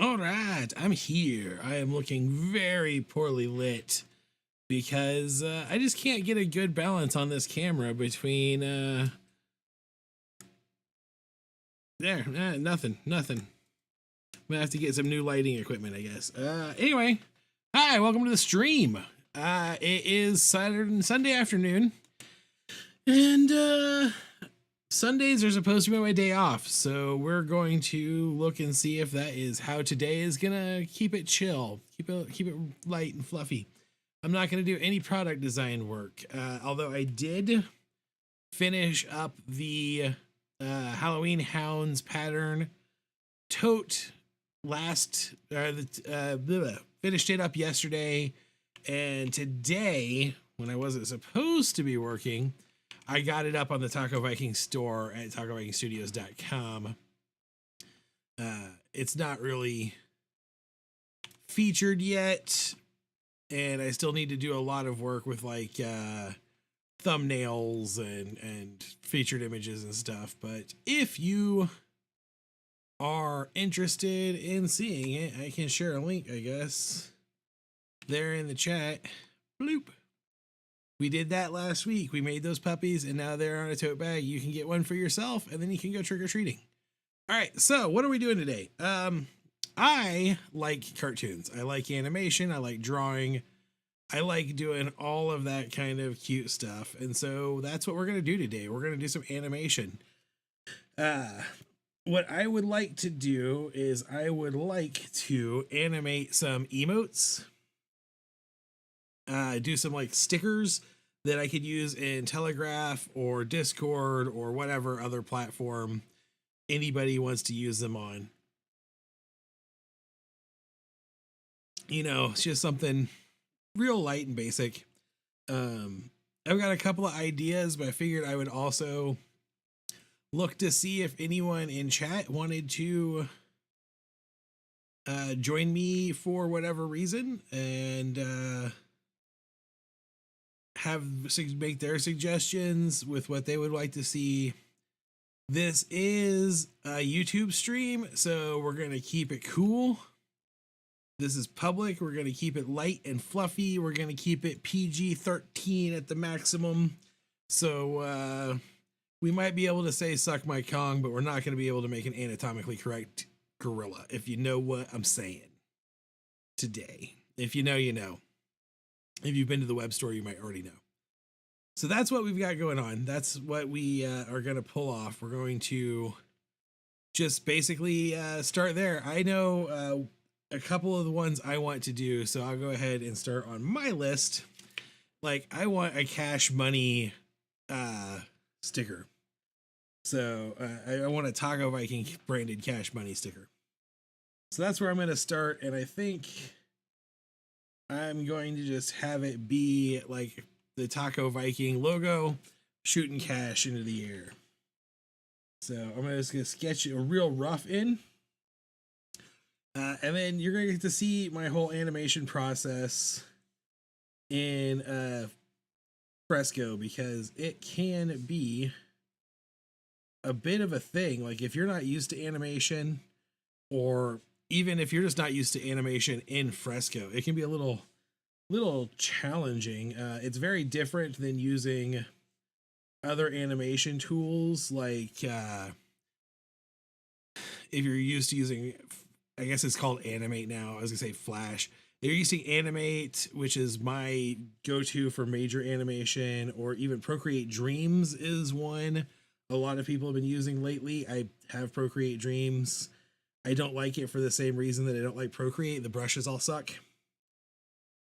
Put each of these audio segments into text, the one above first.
All right, I'm here. I am looking very poorly lit because I just can't get a good balance on this camera between nothing. I'm gonna have to get some new lighting equipment, I guess. Anyway, hi, welcome to the stream. It is Sunday afternoon, and Sundays are supposed to be my day off, so we're going to look and see if that is how today is gonna keep it chill, keep it light and fluffy. I'm not gonna do any product design work, although I did finish up the Halloween Hounds pattern tote finished it up yesterday, and today, when I wasn't supposed to be working, I got it up on the Taco Viking store at tacovikingstudios.com. It's not really featured yet, and I still need to do a lot of work with like thumbnails and featured images and stuff. But if you are interested in seeing it, I can share a link, I guess, there in the chat. Bloop. We did that last week. We made those puppies, and now they're on a tote bag. You can get one for yourself, and then you can go trick-or-treating. All right, so what are we doing today? I like cartoons. I like animation. I like drawing. I like doing all of that kind of cute stuff. And so that's what we're going to do today. We're going to do some animation. What I would like to do is I would like to animate some emotes. Do some like stickers that I could use in Telegraph or Discord or whatever other platform anybody wants to use them on. You know, it's just something real light and basic. I've got a couple of ideas, but I figured I would also look to see if anyone in chat wanted to join me for whatever reason and make their suggestions with what they would like to see. This is a YouTube stream, so we're going to keep it cool. This is public. We're going to keep it light and fluffy. We're going to keep it PG-13 at the maximum. So we might be able to say suck my Kong, but we're not going to be able to make an anatomically correct gorilla, if you know what I'm saying today. If you know, you know. If you've been to the web store, you might already know. So that's what we've got going on. That's what we are going to pull off. We're going to just basically start there. I know a couple of the ones I want to do, so I'll go ahead and start on my list. Like, I want a Cash Money sticker. So I want a Taco Viking branded Cash Money sticker. So that's where I'm going to start, and I think I'm going to just have it be like the Taco Viking logo shooting cash into the air. So I'm just going to sketch a real rough in. And then you're going to get to see my whole animation process in Fresco, because it can be a bit of a thing. Like, if you're not used to animation, or even if you're just not used to animation in Fresco, it can be a little challenging. It's very different than using other animation tools. Like, if you're used to using, I guess it's called Animate now. I was gonna say Flash. They're using Animate, which is my go-to for major animation, or even Procreate Dreams is one a lot of people have been using lately. I have Procreate Dreams. I don't like it for the same reason that I don't like Procreate. The brushes all suck.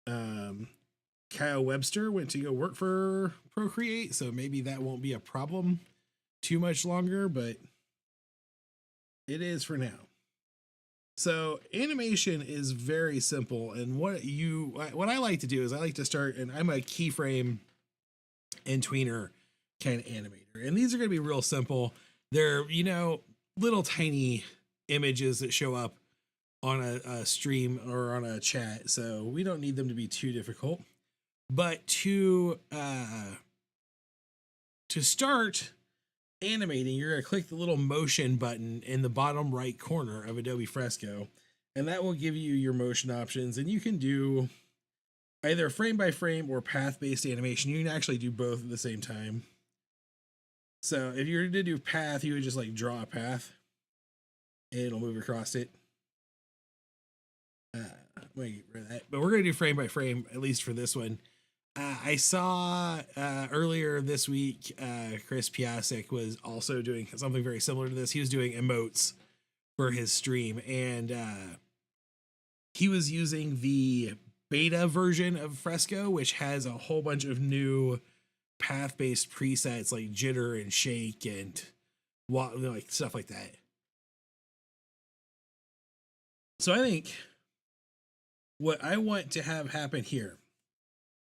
Kyle Webster went to go work for Procreate, so maybe that won't be a problem too much longer, but it is for now. So animation is very simple, and what I like to do is I like to start, and I'm a keyframe and tweener kind of animator, and these are going to be real simple. They're, you know, little tiny images that show up on a stream or on a chat, so we don't need them to be too difficult. But to start animating, you're going to click the little motion button in the bottom right corner of Adobe Fresco, and that will give you your motion options, and you can do either frame by frame or path based animation. You can actually do both at the same time. So if you're to do path, you would just like draw a path and it'll move across it. Wait for that, but we're gonna do frame by frame, at least for this one. I saw earlier this week, Chris Piasek was also doing something very similar to this. He was doing emotes for his stream, and he was using the beta version of Fresco, which has a whole bunch of new path-based presets like jitter and shake and like stuff like that. So I think what I want to have happen here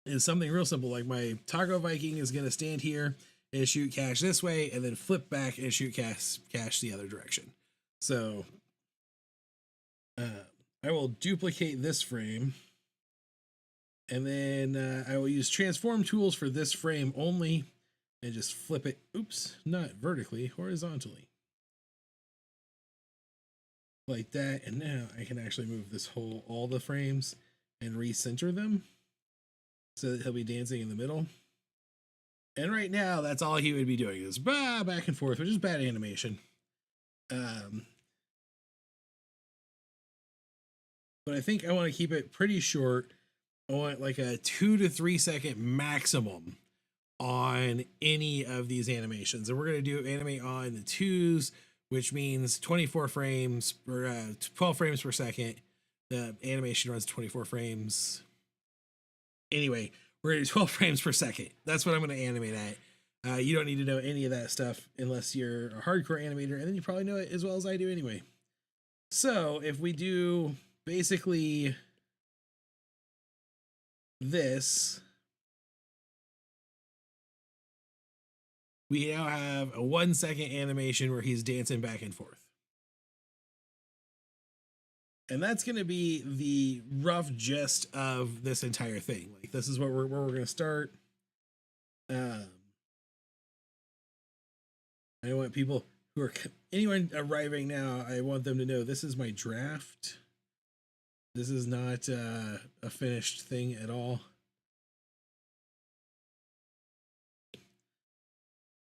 is something real simple. Like my Taco Viking is going to stand here and shoot cash this way, and then flip back and shoot cash the other direction. So I will duplicate this frame, and then I will use transform tools for this frame only, and just flip it. Oops, not vertically, horizontally. Like that. And now I can actually move this all the frames and recenter them so that he'll be dancing in the middle. And right now, that's all he would be doing is back and forth, which is bad animation. But I think I want to keep it pretty short. I want like a 2 to 3 second maximum on any of these animations. And we're going to do animate on the 2s, which means 24 frames per 12 frames per second. The animation runs 24 frames. Anyway, we're going to do 12 frames per second. That's what I'm going to animate at. You don't need to know any of that stuff unless you're a hardcore animator, and then you probably know it as well as I do anyway. So if we do basically this, we now have a 1 second animation where he's dancing back and forth. And that's going to be the rough gist of this entire thing. Like, this is where we're going to start. I want people who are, anyone arriving now, I want them to know this is my draft. This is not a finished thing at all.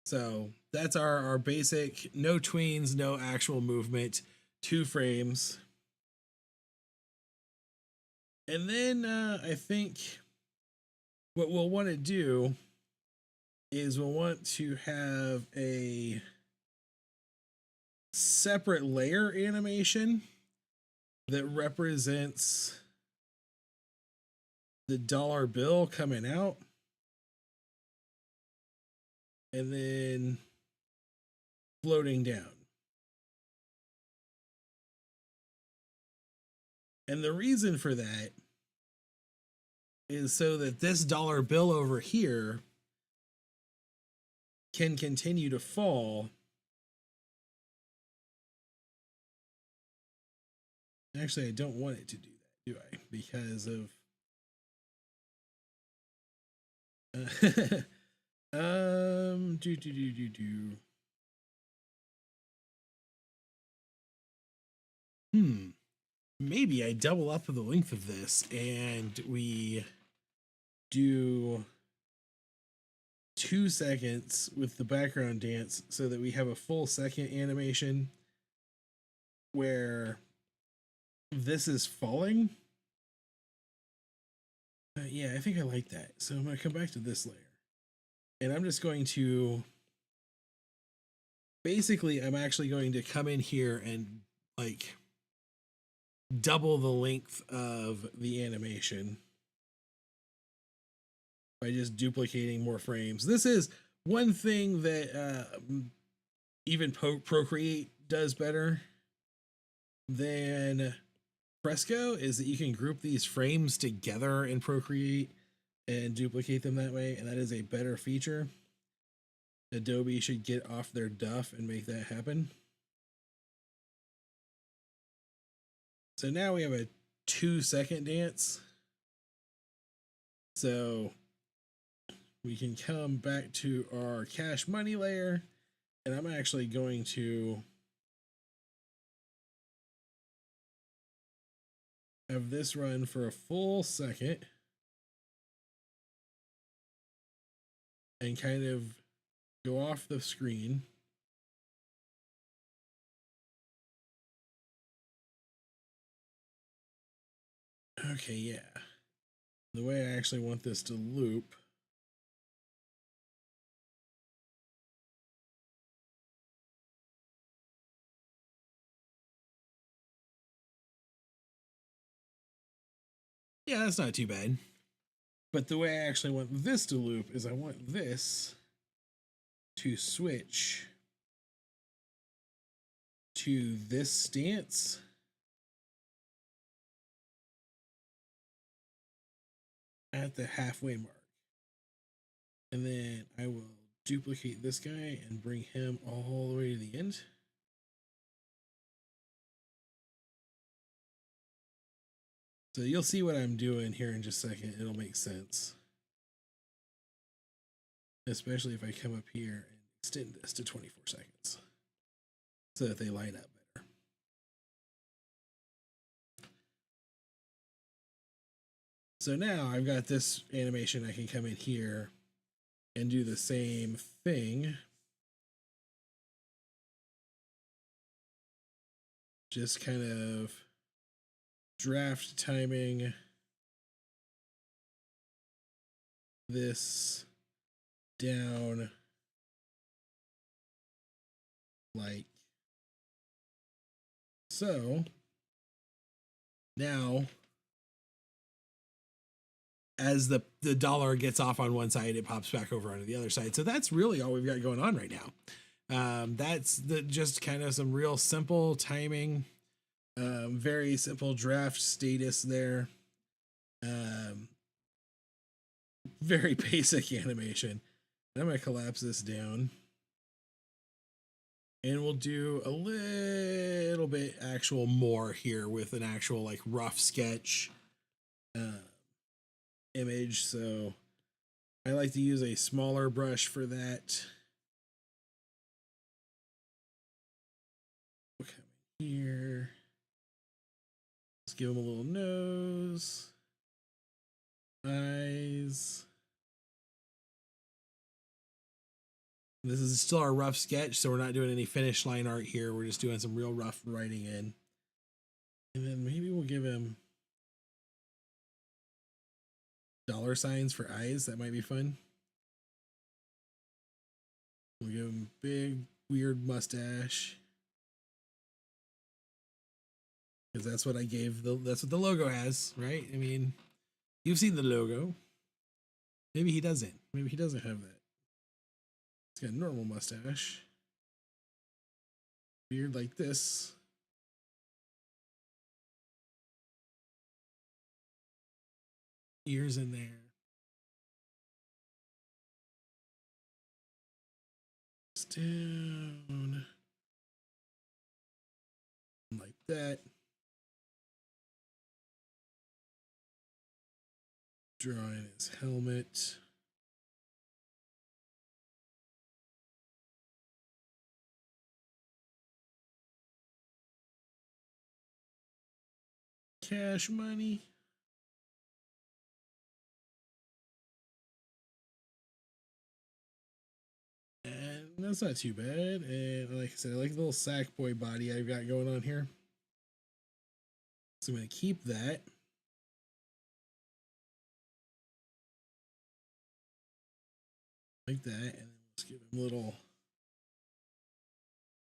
So that's our basic, no tweens, no actual movement, 2 frames. And then I think what we'll want to do is we'll want to have a separate layer animation that represents the dollar bill coming out, and then floating down. And the reason for that is so that this dollar bill over here can continue to fall. Actually, I don't want it to do that, do I? Because of maybe I double up the length of this and we do 2 seconds with the background dance so that we have a full second animation where this is falling. Yeah, I think I like that. So I'm going to come back to this layer, and I'm just going to basically, I'm actually going to come in here and like double the length of the animation by just duplicating more frames. This is one thing that even Procreate does better than Fresco, is that you can group these frames together in Procreate and duplicate them that way, and that is a better feature. Adobe should get off their duff and make that happen. So now we have a 2 second dance. So we can come back to our cash money layer, and I'm actually going to have this run for a full second and kind of go off the screen. Okay, yeah. The way I actually want this to loop. Yeah, that's not too bad. But the way I actually want this to loop is I want this to switch to this stance at the halfway mark. And then I will duplicate this guy and bring him all the way to the end. So you'll see what I'm doing here in just a second. It'll make sense. Especially if I come up here and extend this to 24 seconds so that they line up better. So now I've got this animation. I can come in here and do the same thing. Just kind of draft timing this down like so. Now, as the dollar gets off on one side, it pops back over onto the other side. So that's really all we've got going on right now. That's just kind of some real simple timing, very simple draft status there. Very basic animation. I'm going to collapse this down. And we'll do a little bit actual more here with an actual like rough sketch image. So I like to use a smaller brush for that. We'll come in here. Let's give him a little nose. Eyes. This is still our rough sketch, so we're not doing any finish line art here. We're just doing some real rough writing in. And then maybe we'll give him dollar signs for eyes. That might be fun. We'll give him big, weird mustache. Because that's what I gave, that's what the logo has, right? I mean, you've seen the logo. Maybe he doesn't. Maybe he doesn't have that. He's got a normal mustache. Beard like this. Ears in there. Down. Like that. Drawing his helmet. Cash money. And that's not too bad. And like I said, I like the little sack boy body I've got going on here. So I'm going to keep that. Like that. And then let's give him little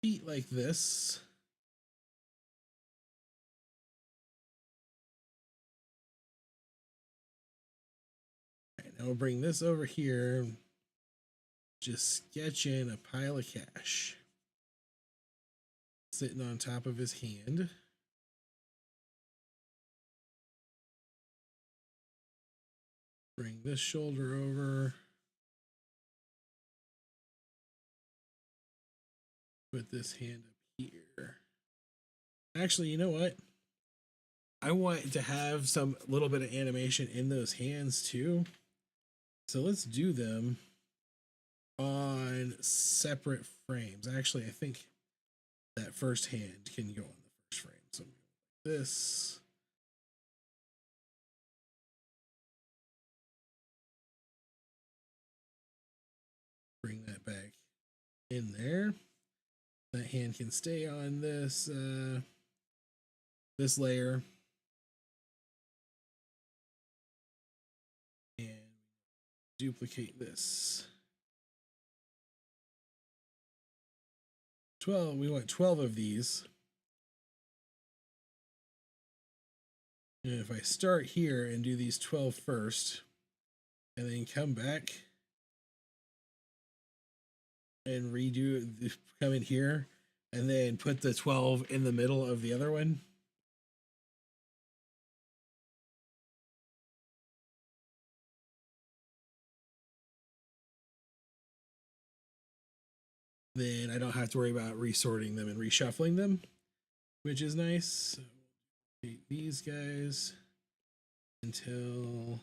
feet like this. All right, now we'll bring this over here. Just sketch in a pile of cash sitting on top of his hand. Bring this shoulder over. Put this hand up here. Actually, you know what? I want to have some little bit of animation in those hands too. So let's do them on separate frames. Actually, I think that first hand can go on the first frame. So this, bring that back in there. That hand can stay on this this layer. And duplicate this. 12, we want 12 of these. And if I start here and do these 12 first, and then come back and redo it, come in here, and then put the 12 in the middle of the other one. Then I don't have to worry about resorting them and reshuffling them, which is nice. So take these guys until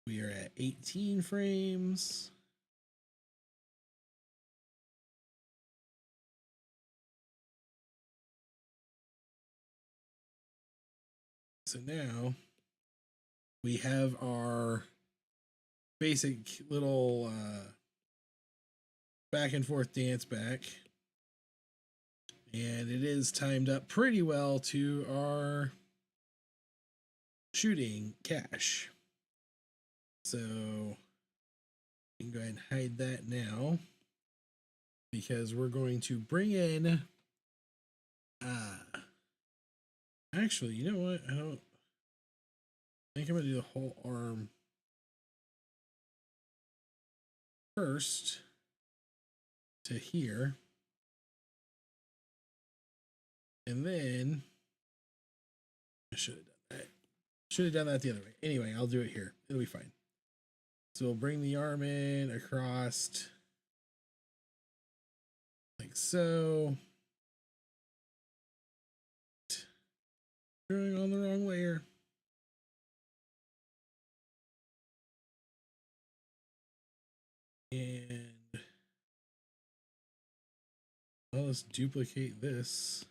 we are at 18 frames. So now we have our basic little back and forth dance back. And it is timed up pretty well to our shooting cache. So you can go ahead and hide that now, because we're going to bring in actually, you know what? I think I'm gonna do the whole arm first to here. And then I should have done that. Should have done that the other way. Anyway, I'll do it here. It'll be fine. So we'll bring the arm in across like so. Drawing on the wrong layer. And well, let's duplicate this.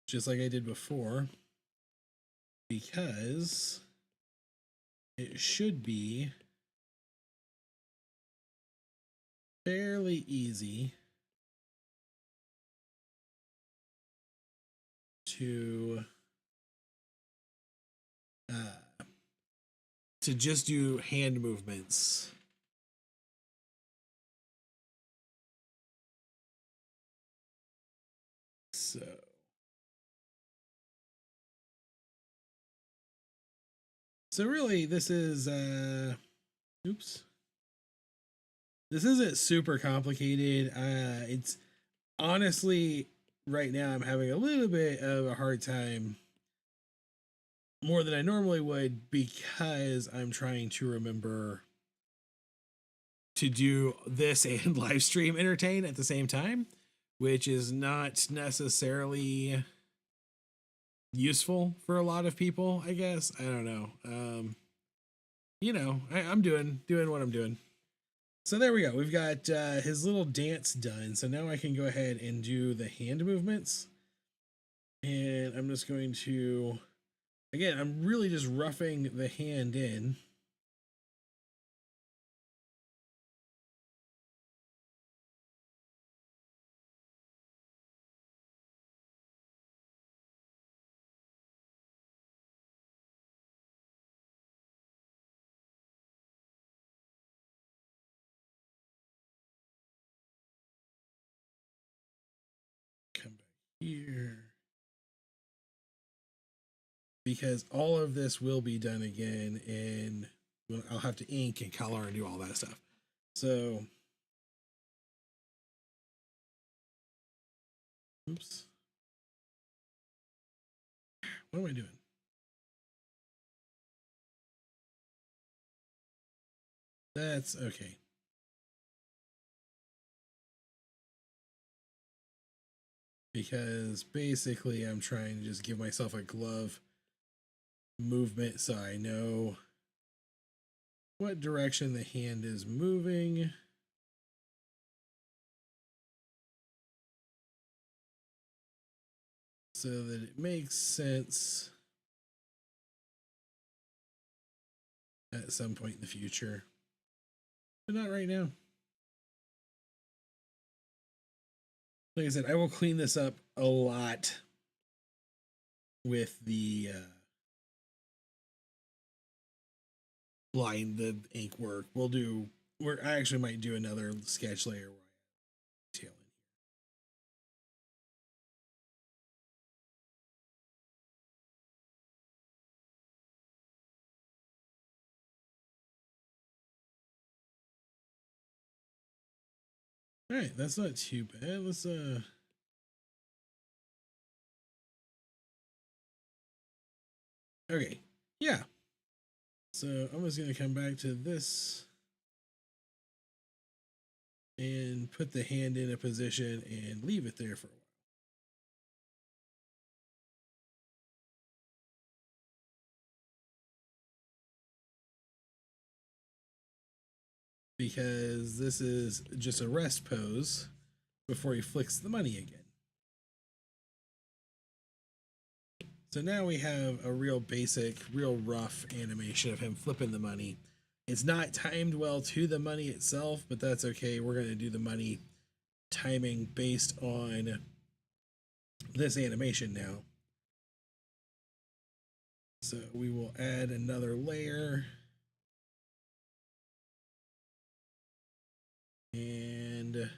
Just like I did before, because it should be fairly easy to just do hand movements. So really this is oops. This isn't super complicated. It's honestly right now I'm having a little bit of a hard time, more than I normally would, because I'm trying to remember to do this and live stream entertain at the same time, which is not necessarily useful for a lot of people, I guess. I don't know. You know, I'm doing what I'm doing. So there we go. We've got his little dance done. So now I can go ahead and do the hand movements. And I'm just going to, again, I'm really just roughing the hand in. Come back here. Because all of this will be done again, and I'll have to ink and color and do all that stuff. So, oops. What am I doing? That's okay. Because basically I'm trying to just give myself a glove movement so I know what direction the hand is moving. so that it makes sense at some point in the future, but not right now. Like I said, I will clean this up a lot with the the ink work. I actually might do another sketch layer where I tail in. All right, that's not too bad. Let's okay, yeah. So I'm just gonna come back to this and put the hand in a position and leave it there for a while. Because this is just a rest pose before he flicks the money again. So now we have a real basic, real rough animation of him flipping the money. It's not timed well to the money itself, but that's okay. We're going to do the money timing based on this animation now. So we will add another layer. And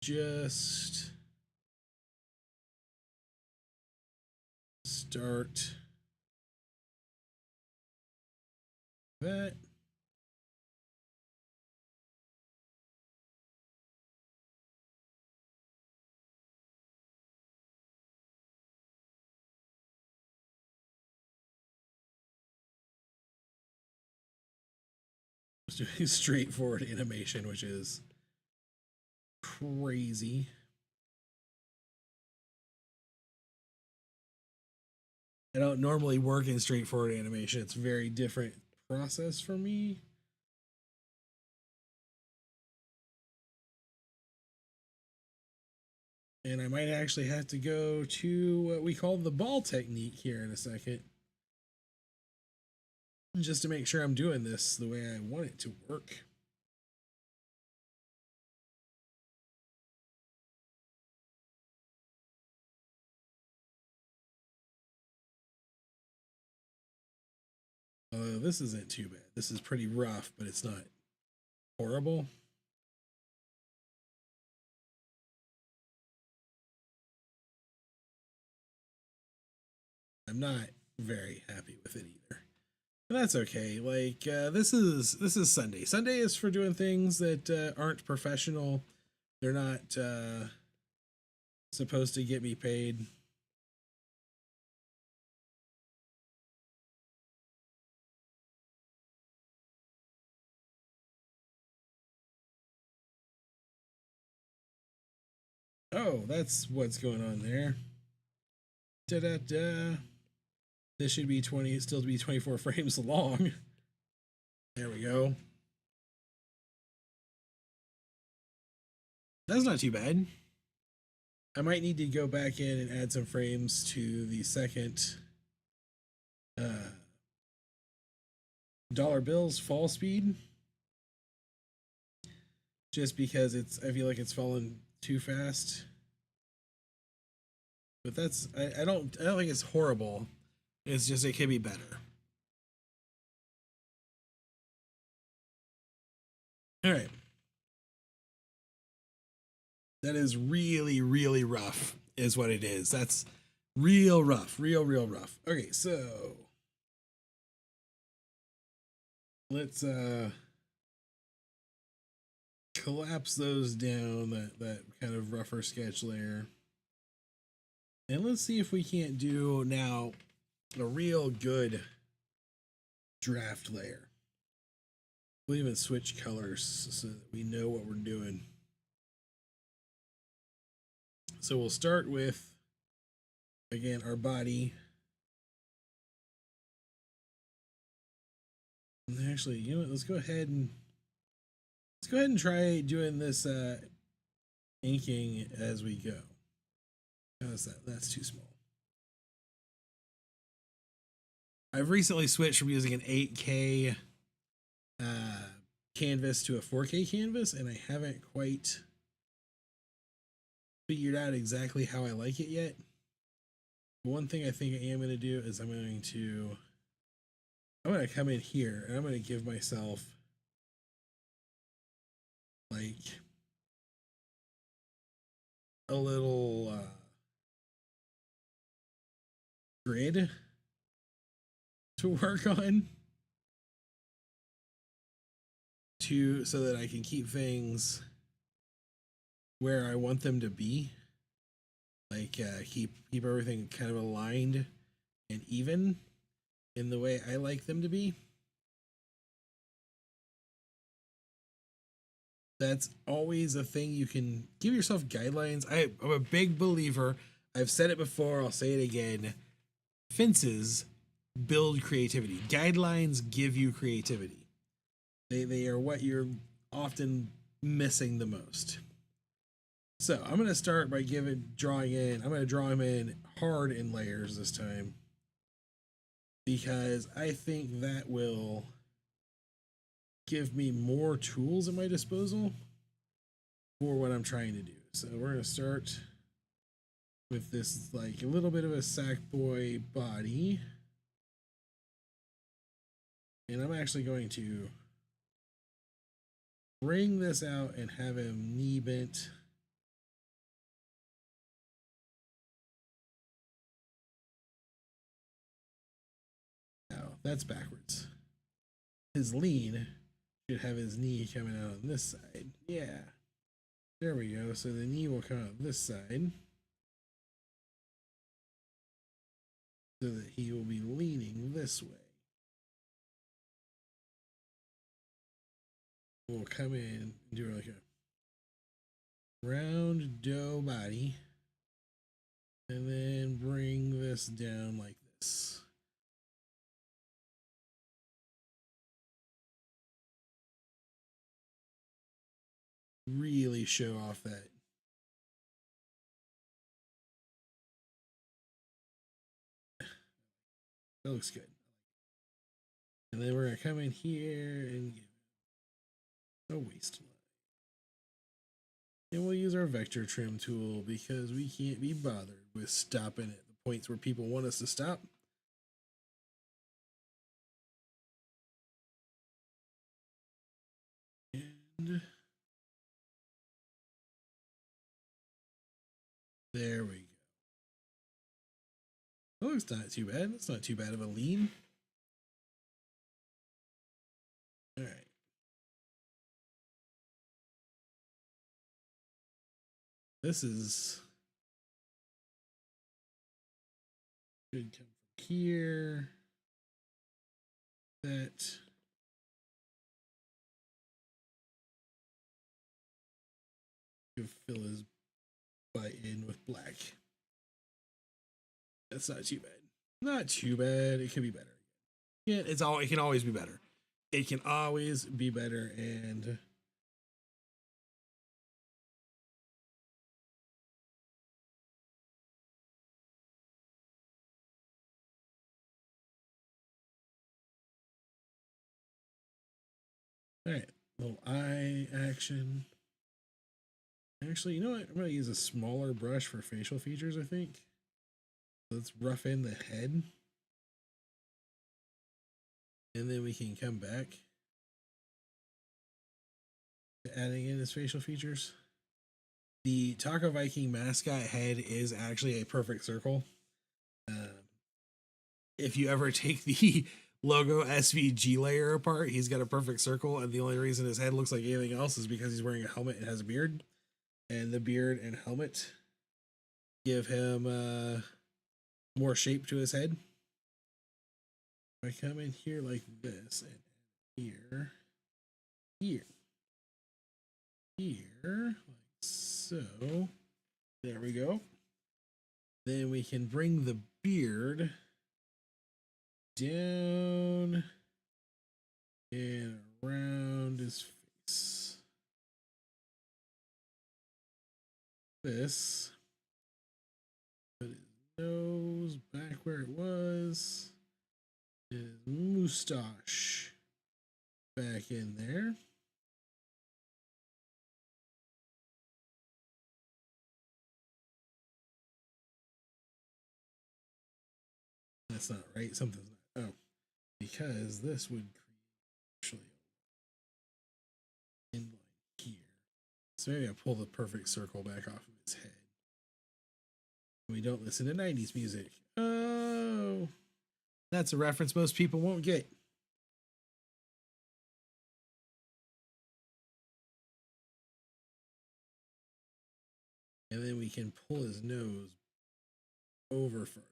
just start that. Doing straightforward animation, which is crazy. I don't normally work in straightforward animation. It's a very different process for me. And I might actually have to go to what we call the ball technique here in a second, just to make sure I'm doing this the way I want it to work. This isn't too bad. This is pretty rough, but it's not horrible. I'm not very happy with it either. But that's okay. Like this is Sunday. Sunday is for doing things that aren't professional. They're not supposed to get me paid. Oh, that's what's going on there. Da da da. This should be 20, still to be 24 frames long. There we go. That's not too bad. I might need to go back in and add some frames to the second dollar bills fall speed, just because I feel like it's fallen too fast. But that's I don't think it's horrible. It's just it could be better. All right. That is really, really rough, is what it is. That's real rough, real rough. Okay, so let's collapse those down, that kind of rougher sketch layer. And let's see if we can't do now a real good draft layer. We'll even switch colors so that we know what we're doing. So we'll start with, again, our body. And actually, you know what, let's go ahead and try doing this inking as we go. How's that? That's too small. I've recently switched from using an 8K canvas to a 4K canvas, and I haven't quite figured out exactly how I like it yet. One thing I think I am going to do is I'm going to come in here and I'm going to give myself like a little grid to work on so that I can keep things where I want them to be. Like keep everything kind of aligned and even in the way I like them to be. That's always a thing. You can give yourself guidelines. I'm a big believer. I've said it before, I'll say it again. Fences build creativity. Guidelines give you creativity. They are what you're often missing the most. So I'm going to start by drawing in. I'm going to draw him in hard in layers this time, because I think that will give me more tools at my disposal for what I'm trying to do. So we're going to start with this, like a little bit of a sack boy body. And I'm actually going to bring this out and have him knee bent. Now that's backwards. His lean should have his knee coming out on this side. Yeah. There we go. So the knee will come out this side, so that he will be leaning this way. We'll come in and do like a round dough body, and then bring this down like this. Really show off that. That looks good. And then we're gonna come in here and give a waistline. And we'll use our vector trim tool because we can't be bothered with stopping at the points where people want us to stop. And there we go. Oh, it's not too bad. It's not too bad of a lean. All right. This is should come from here. That could fill his butt in with black. That's not too bad. Not too bad. It could be better. Yeah, it can always be better. It can always be better. And all right, little eye action. Actually, you know what? I'm gonna use a smaller brush for facial features, I think. Let's rough in the head. And then we can come back to adding in his facial features. The Taco Viking mascot head is actually a perfect circle. If you ever take the logo SVG layer apart, he's got a perfect circle, and the only reason his head looks like anything else is because he's wearing a helmet and has a beard. And the beard and helmet give him more shape to his head. If I come in here like this, and here, like so. There we go. Then we can bring the beard down and around his face. This. Nose back where it was. His mustache back in there. That's not right. Something's not. Oh, because this would actually end like here. So maybe I pull the perfect circle back off of his head. We don't listen to 90s music. Oh, that's a reference most people won't get. And then we can pull his nose over further.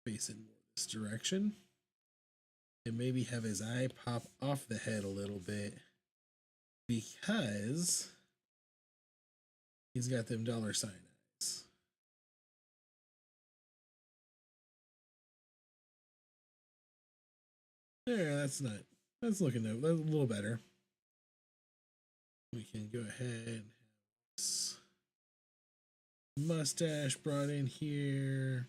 Face it more this direction. And maybe have his eye pop off the head a little bit because he's got them $sign eyes. There, that's looking that's a little better. We can go ahead and have this mustache brought in here.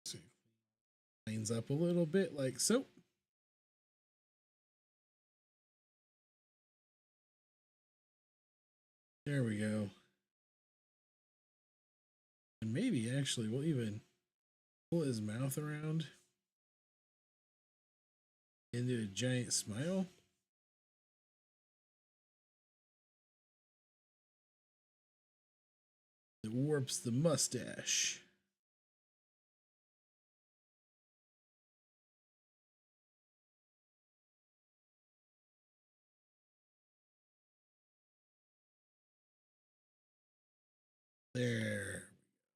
So lines up a little bit like so. There we go. And maybe actually we'll even pull his mouth around into a giant smile. It warps the mustache. There.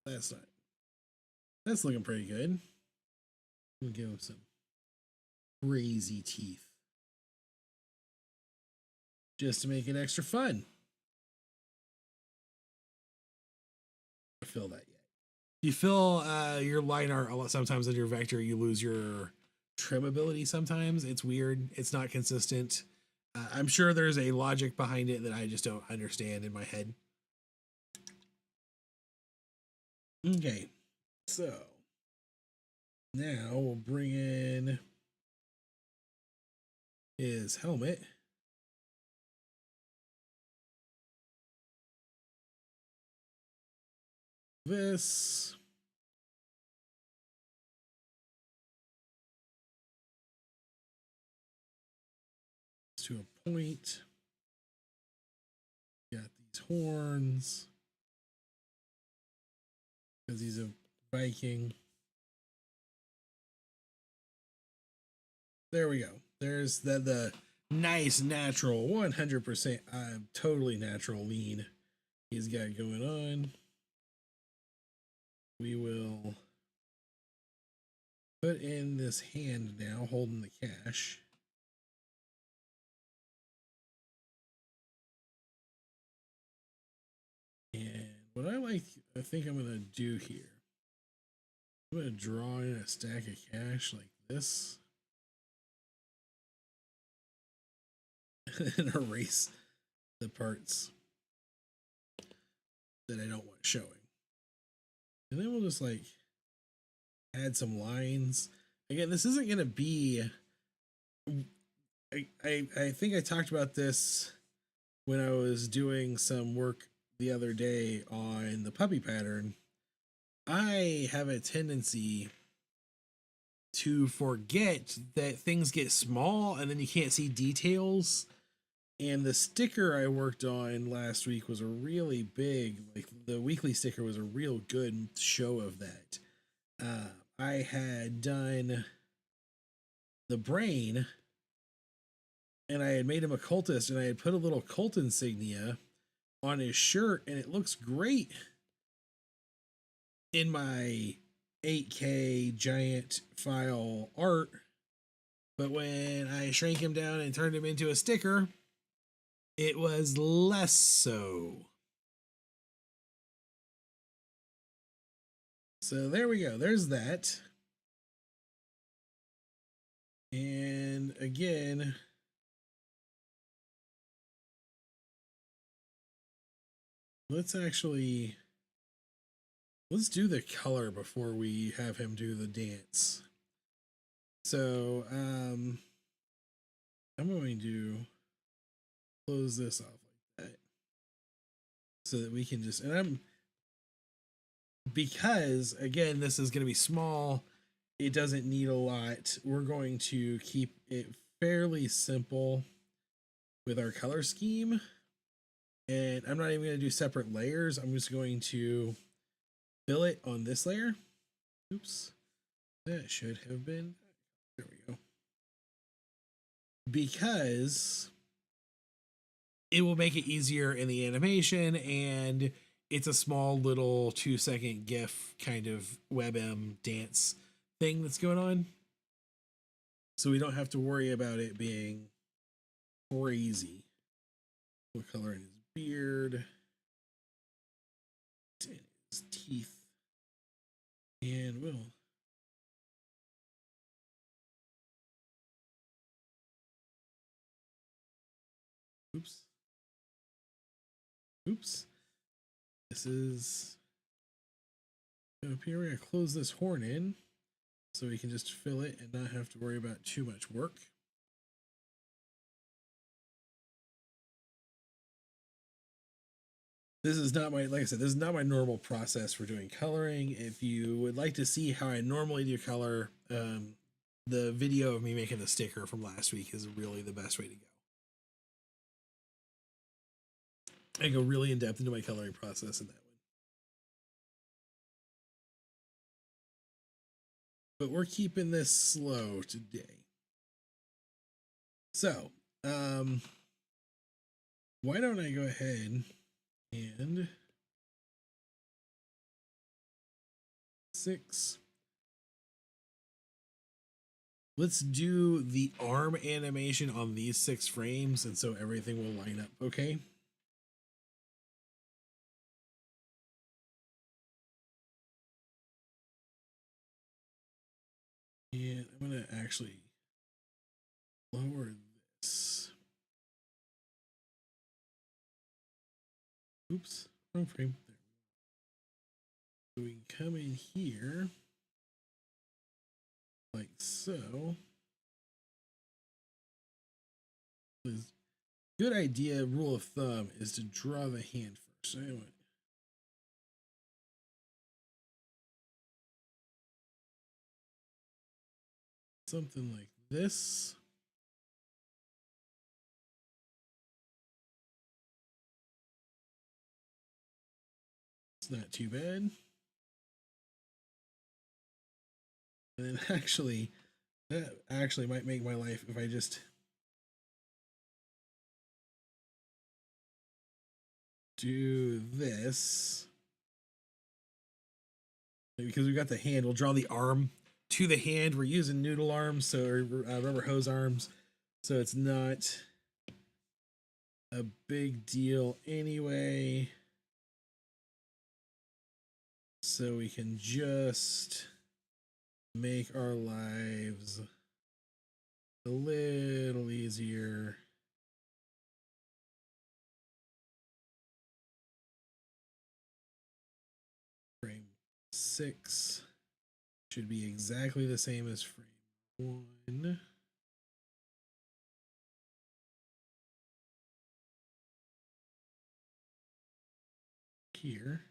That's looking pretty good. We'll give him some crazy teeth. Just to make it extra fun. I feel that yet. You fill your line art a lot sometimes in your vector, you lose your trim ability sometimes. It's weird. It's not consistent. I'm sure there's a logic behind it that I just don't understand in my head. Okay, so now we'll bring in his helmet. This. To a point. Got these horns. Because he's a Viking. There we go. There's the nice natural 100% totally natural lean he's got going on. We will put in this hand now holding the cash. And what I think I'm going to do here, I'm going to draw in a stack of cash like this. And erase the parts that I don't want showing. And then we'll just like add some lines. Again, this isn't going to be, I think I talked about this when I was doing some work the other day on the puppy pattern. I have a tendency to forget that things get small and then you can't see details. And the sticker I worked on last week was a really big, like the weekly sticker was a real good show of that. I had done the brain and I had made him a cultist and I had put a little cult insignia on his shirt and it looks great in my 8K giant file art. But when I shrank him down and turned him into a sticker, it was less so. So there we go. There's that. And again, let's do the color before we have him do the dance. So I'm going to close this off like that so that we can just, because again, this is going to be small, it doesn't need a lot. We're going to keep it fairly simple with our color scheme. And I'm not even going to do separate layers. I'm just going to fill it on this layer. Oops. That should have been, there we go. Because it will make it easier in the animation, and it's a small little 2-second GIF kind of WebM dance thing that's going on. So we don't have to worry about it being crazy. What color in his beard, in his teeth, and we'll oops. This is up here. We're gonna close this horn in so we can just fill it and not have to worry about too much work. This is not my, like I said, this is not my normal process for doing coloring. If you would like to see how I normally do color, the video of me making the sticker from last week is really the best way to go. I go really in depth into my coloring process in that one. But we're keeping this slow today. So, why don't I go ahead and 6. Let's do the arm animation on these 6 frames, and so everything will line up, okay? And I'm gonna actually lower this. Oops, wrong frame. There. So we can come in here like so. Good idea, rule of thumb, is to draw the hand first. Anyway. Something like this. It's not too bad. And then actually, that actually might make my life if I just do this. Because we got the hand, we'll draw the arm to the hand. We're using noodle arms, so rubber hose arms, so it's not a big deal anyway. So we can just make our lives a little easier. Frame 6 should be exactly the same as frame 1. Here.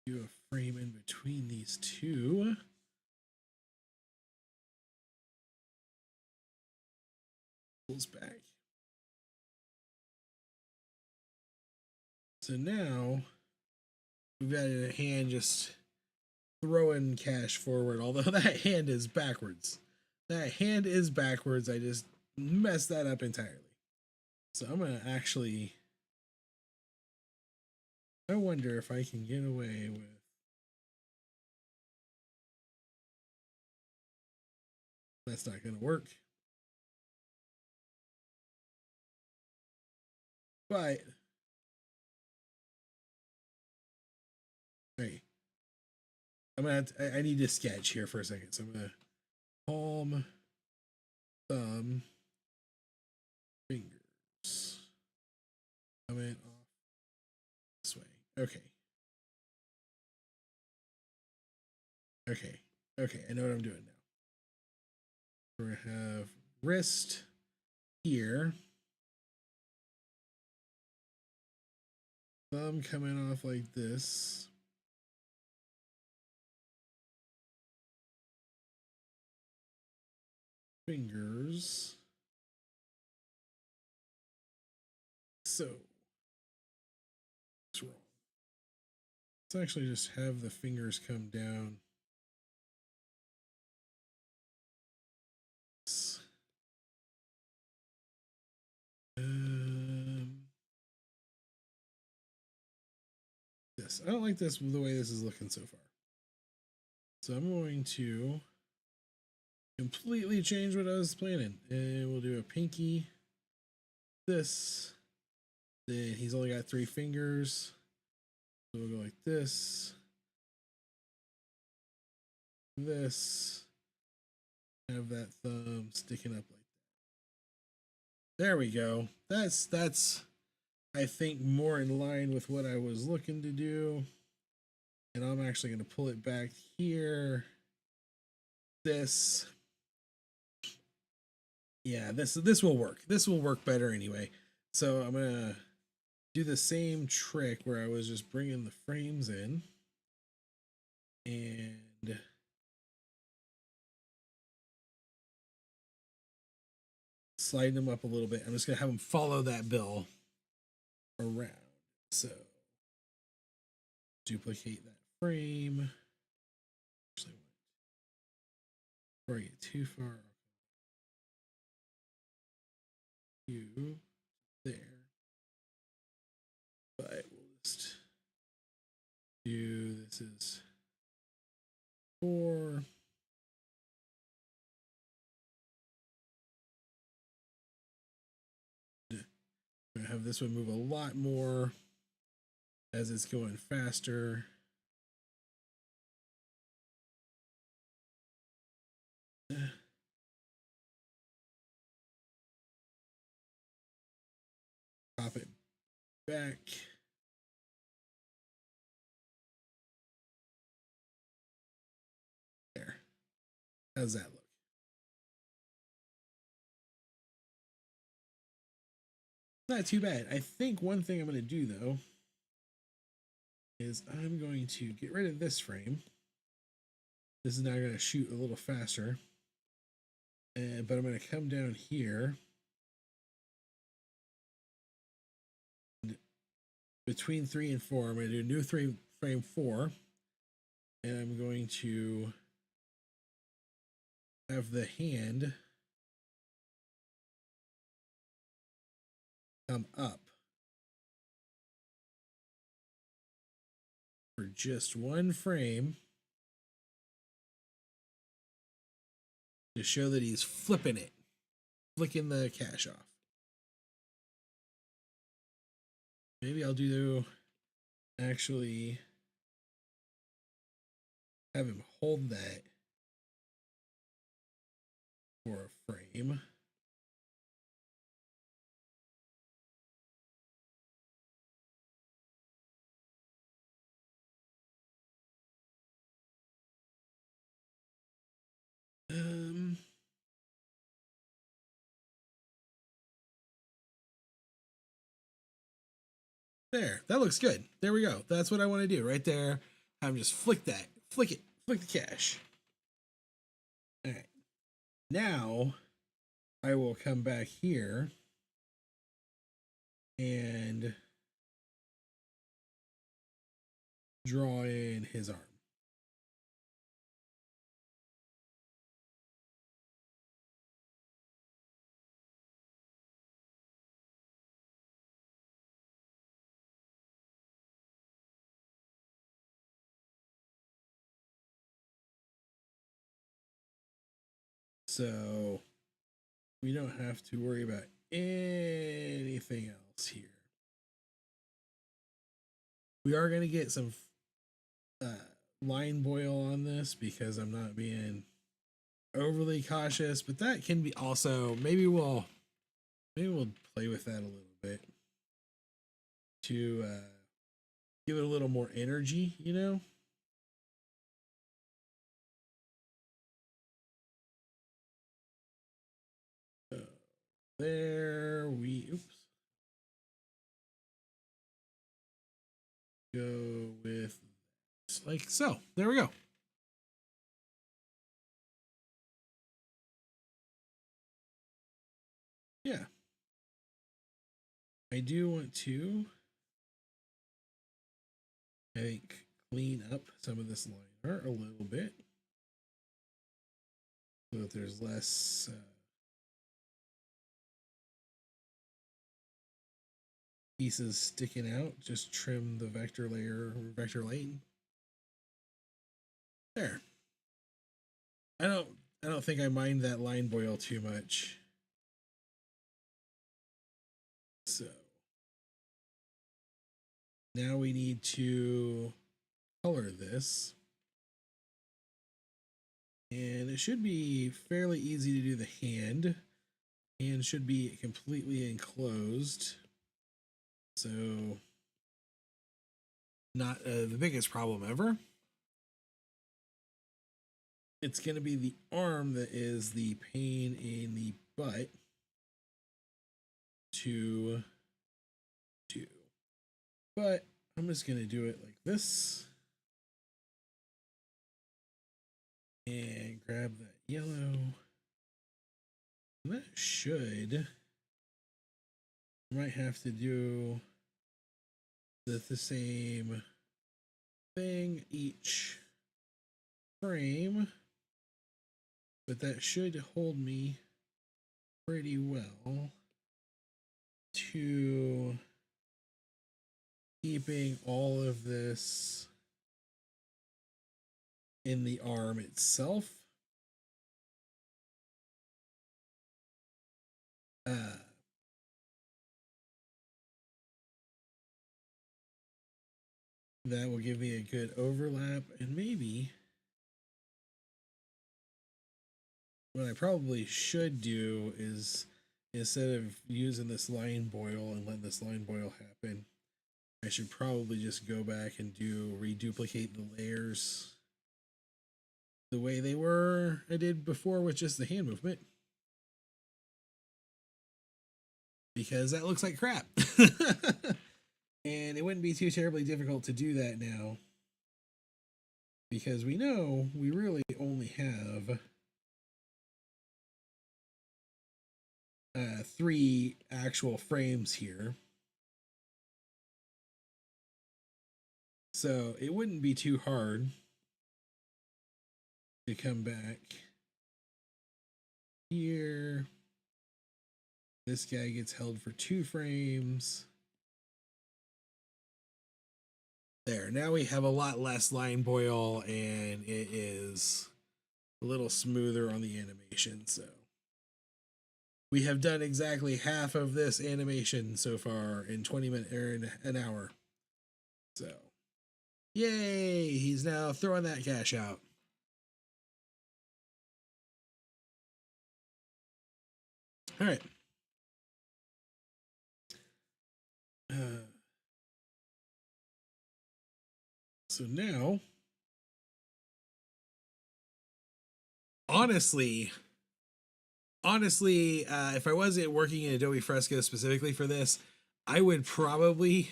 Do a frame in between these two. Pulls back. So now we've got a hand just throwing cash forward, although that hand is backwards. That hand is backwards. I just messed that up entirely. So I'm going to actually, I wonder if I can get away with that's not going to work. But hey, I'm gonna I need to sketch here for a second. So I'm gonna palm, thumb, fingers. coming off this way. Okay. Okay. Okay. I know what I'm doing now. We're gonna have wrist here. Thumb coming off like this. Fingers. So, what's wrong? Let's actually just have the fingers come down. This. I don't like this the way this is looking so far. So I'm going to completely change what I was planning. And we'll do a pinky. This. Then he's only got 3 fingers. So we'll go like this. This. Have that thumb sticking up like that. There we go. That's I think more in line with what I was looking to do. And I'm actually going to pull it back here. This. Yeah, this will work. This will work better anyway. So I'm going to do the same trick where I was just bringing the frames in and sliding them up a little bit. I'm just going to have them follow that bill around. So duplicate that frame. Actually, before I get too far, you there. But we'll just do this is 4. I'm gonna have this one move a lot more as it's going faster. Pop it back. There. How's that look? Not too bad. I think one thing I'm going to do though is I'm going to get rid of this frame. This is now going to shoot a little faster. But I'm going to come down here. And between 3 and 4, I'm going to do new frame 4. And I'm going to have the hand come up for just one frame to show that he's flipping it, flicking the cash off. Maybe I'll do actually have him hold that for a frame. There, that looks good. There we go. That's what I want to do right there. I'm just flick that, flick it, flick the cash. All right. Now I will come back here and draw in his arm. So we don't have to worry about anything else here. We are going to get some line boil on this because I'm not being overly cautious, but that can be also, maybe we'll play with that a little bit. to give it a little more energy, you know? So there we, oops. Go with like so. There we go. Yeah. I do want to, I think, clean up some of this line art a little bit so that there's less pieces sticking out. Just trim the vector layer or vector lane. There. I don't think I mind that line boil too much. So now we need to color this. And it should be fairly easy to do the hand. Hand should be completely enclosed. So not the biggest problem ever. It's going to be the arm that is the pain in the butt to do. But I'm just going to do it like this. And grab that yellow. And that should, might have to do the same thing each frame, but that should hold me pretty well to keeping all of this in the arm itself. That will give me a good overlap, and maybe what I probably should do is, instead of using this line boil and letting this line boil happen, I should probably just go back and reduplicate the layers the way they were I did before with just the hand movement, because that looks like crap. And it wouldn't be too terribly difficult to do that now, because we know we really only have 3 actual frames here. So it wouldn't be too hard to come back here. This guy gets held for 2 frames. There, now we have a lot less line boil, and it is a little smoother on the animation. So we have done exactly half of this animation so far in 20 minutes or in an hour. So yay, he's now throwing that cash out. All right. So now, honestly, if I wasn't working in Adobe Fresco specifically for this, I would probably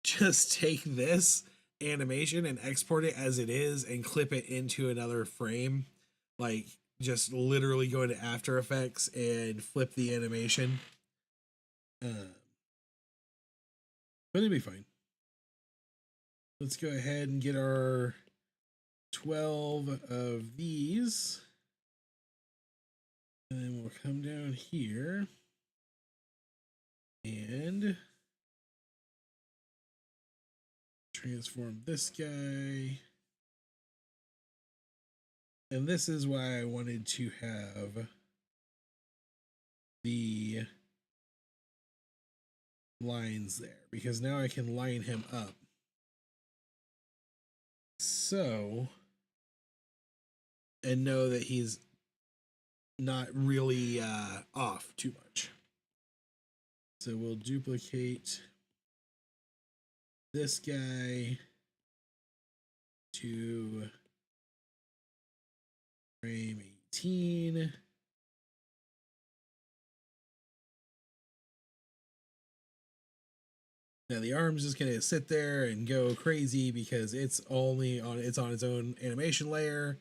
just take this animation and export it as it is and clip it into another frame. Like, just literally go into After Effects and flip the animation. But it'd be fine. Let's go ahead and get our 12 of these. And then we'll come down here and transform this guy. And this is why I wanted to have the lines there, because now I can line him up. So, and know that he's not really off too much. So we'll duplicate this guy to frame 18. Now the arm's just gonna sit there and go crazy because it's only on its own animation layer,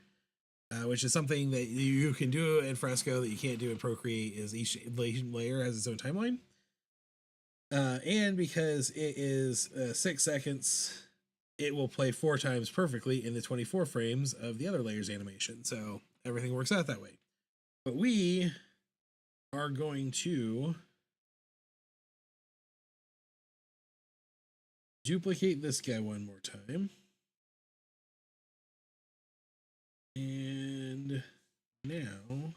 which is something that you can do in Fresco that you can't do in Procreate. Is each layer has its own timeline, and because it is 6 seconds, it will play 4 times perfectly in the 24 frames of the other layer's animation. So everything works out that way. But we are going to duplicate this guy one more time. And now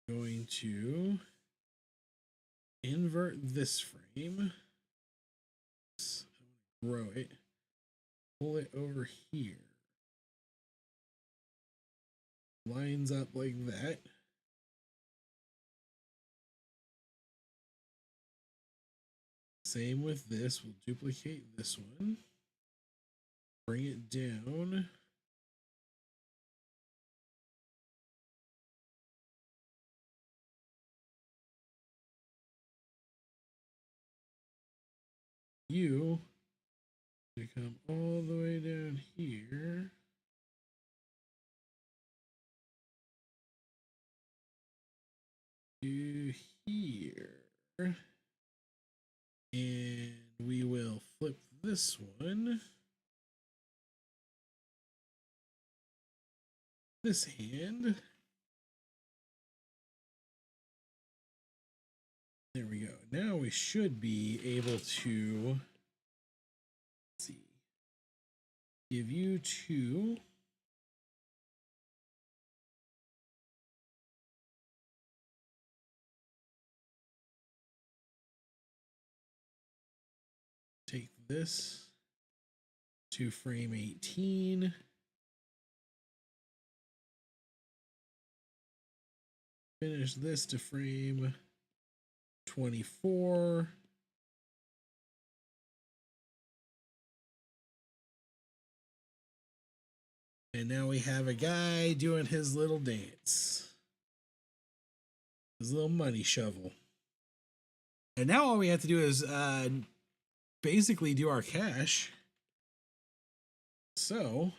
going to invert this frame, grow it, pull it over here, lines up like that. Same with this, we'll duplicate this one, bring it down. You to come all the way down here. To here. And we will flip this one. This hand. There we go. Now we should be able to, let's see, give you 2. Take this to frame 18. Finish this to frame 24. And now we have a guy doing his little dance. His little money shovel. And now all we have to do is basically do our cache. So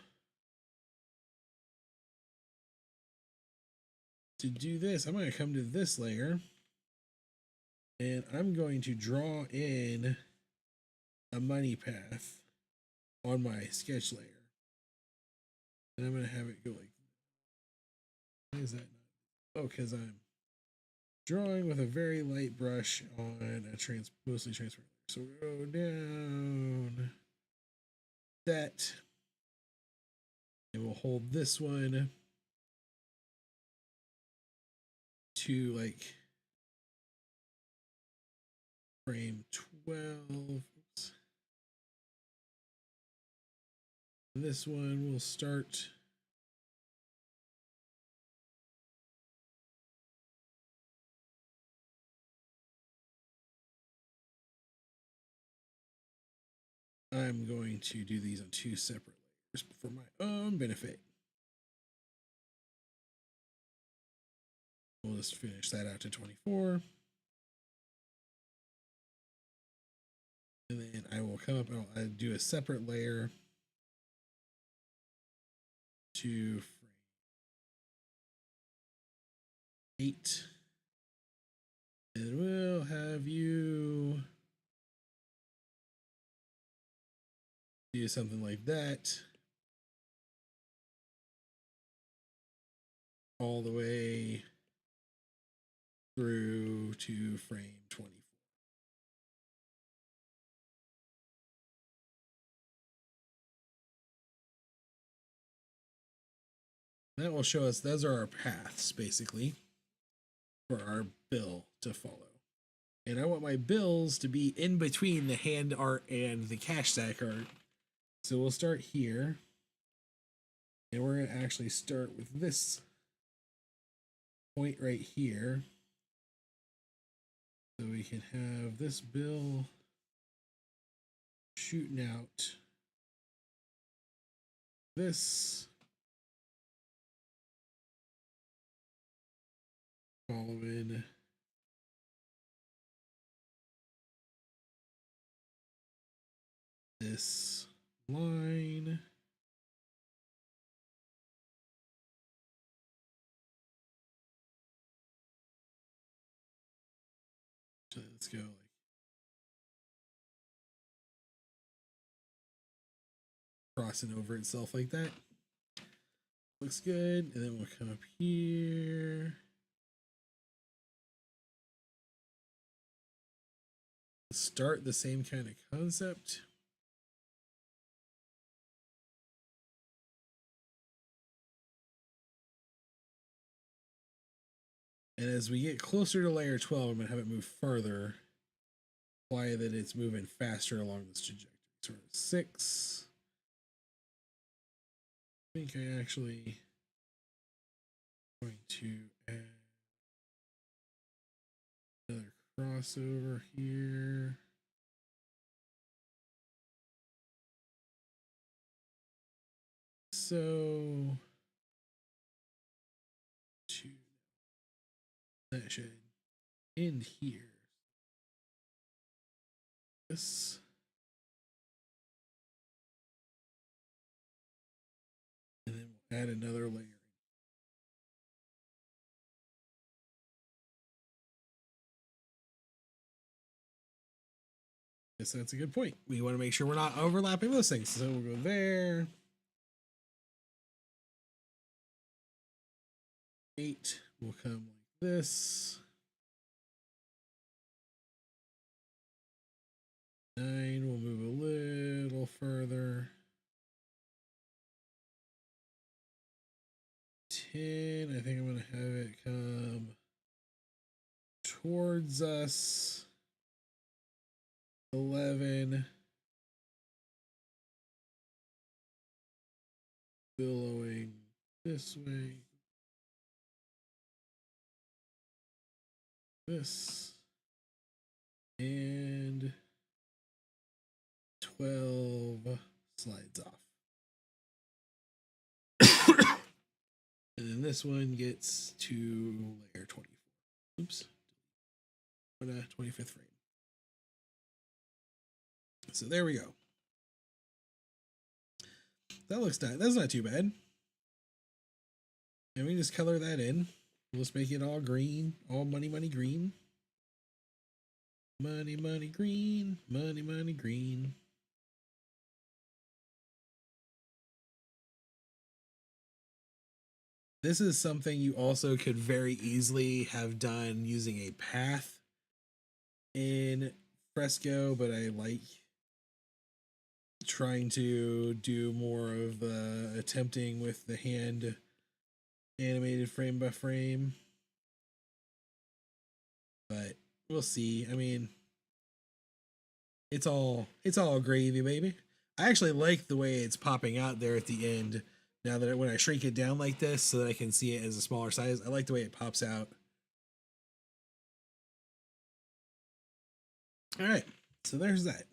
to do this, I'm going to come to this layer and I'm going to draw in a money path on my sketch layer. And I'm going to have it go like, why is that not? Oh, because I'm drawing with a very light brush on a mostly transparent. So we'll go down that, and we'll hold this one to like frame 12. Oops. This one will start I'm going to do these on 2 separate layers for my own benefit. We'll just finish that out to 24. And then I will come up and I'll do a separate layer to frame 8. And we'll have you do something like that. All the way through to frame 24. That will show us, those are our paths basically for our bill to follow. And I want my bills to be in between the hand art and the cash stack art. So we'll start here. And we're going to actually start with this point right here. So we can have this bill shooting out this, following this line. So let's go like crossing over itself like that. Looks good. And then we'll come up here. Start the same kind of concept. And as we get closer to layer 12, I'm going to have it move further. Imply that it's moving faster along this trajectory. Sort of 6. I think I actually going to add another crossover here. So that should end here. This. And then we'll add another layer. Yes, that's a good point. We want to make sure we're not overlapping those things. So we'll go there. 8 will come like this. 9 will move a little further. 10, I think I'm going to have it come towards us. 11. Billowing this way. This. And 12 slides off. And then this one gets to layer 24. Oops. 25th frame. So there we go. That looks nice. That's not too bad. And we just color that in. We'll just make it all green. All money, money, green. Money, money, green. Money, money, green. This is something you also could very easily have done using a path in Fresco, but I like trying to do more of attempting with the hand animated frame by frame. But we'll see. I mean, it's all gravy, baby. I actually like the way it's popping out there at the end. Now that when I shrink it down like this so that I can see it as a smaller size, I like the way it pops out. All right, so there's that.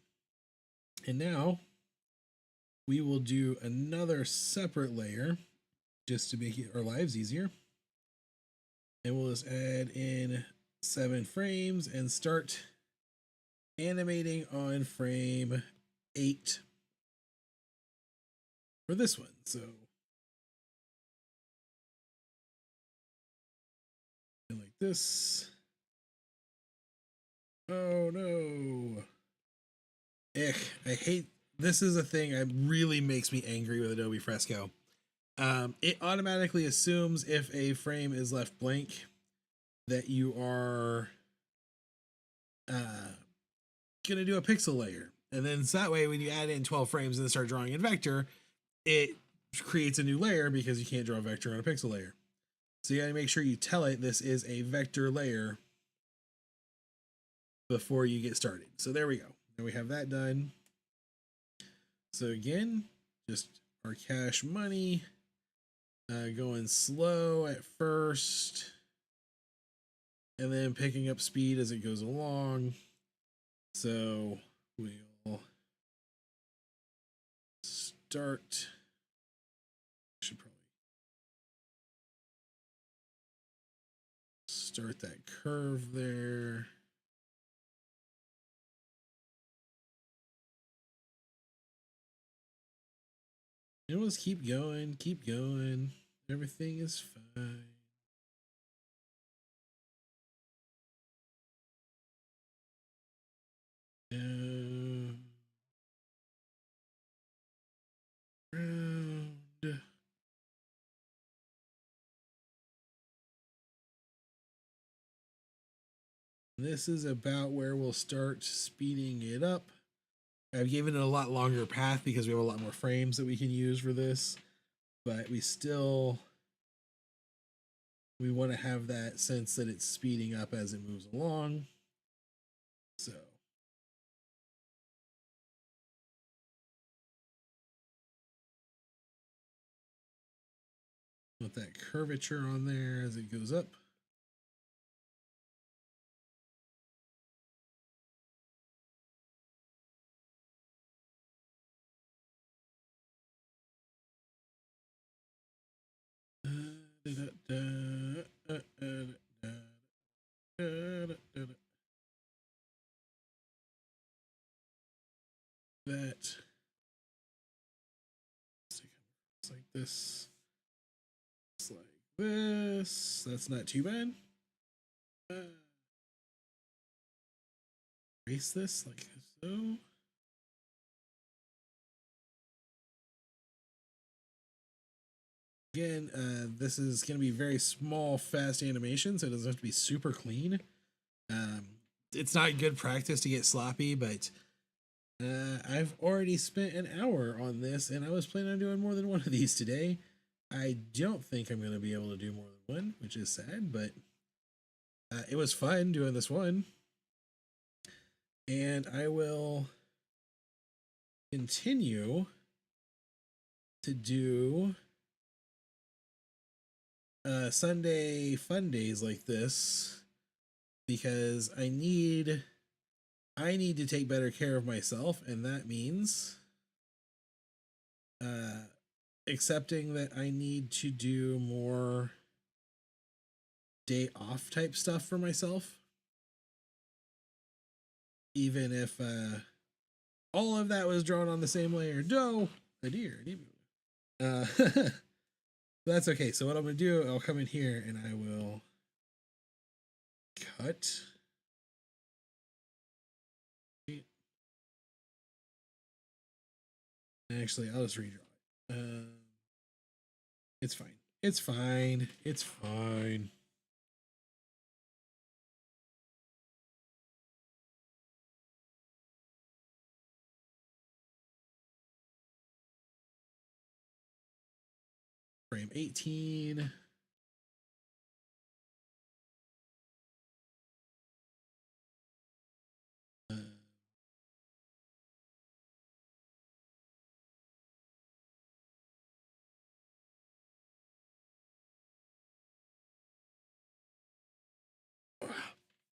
And now we will do another separate layer just to make our lives easier. And we'll just add in 7 frames and start animating on frame 8 for this one. So like this. Oh no. I hate this. Is a thing that really makes me angry with Adobe Fresco. It automatically assumes if a frame is left blank that you are gonna do a pixel layer. And then so that way when you add in 12 frames and then start drawing in vector, it creates a new layer because you can't draw a vector on a pixel layer. So you gotta make sure you tell it this is a vector layer before you get started. So there we go. Now we have that done. So again, just our cash money, going slow at first, and then picking up speed as it goes along. So we'll start. Should probably start that curve there. And let's keep going, keep going. Everything is fine. Round. This is about where we'll start speeding it up. I've given it a lot longer path because we have a lot more frames that we can use for this, but we want to have that sense that it's speeding up as it moves along. So put that curvature on there as it goes up. That it's like this. It's like this. That's not too bad. Erase this like so. Again, this is going to be very small, fast animation, so it doesn't have to be super clean. It's not good practice to get sloppy, but I've already spent an hour on this, and I was planning on doing more than one of these today. I don't think I'm going to be able to do more than one, which is sad, but it was fun doing this one. And I will continue to do Sunday fun days like this because I need to take better care of myself, and that means accepting that I need to do more day off type stuff for myself, even if all of that was drawn on the same layer. No, a deer. That's okay. So what I'm gonna do, I'll come in here and I will cut. Actually, I'll just redraw it. It's fine. It's fine. It's fine. Frame 18.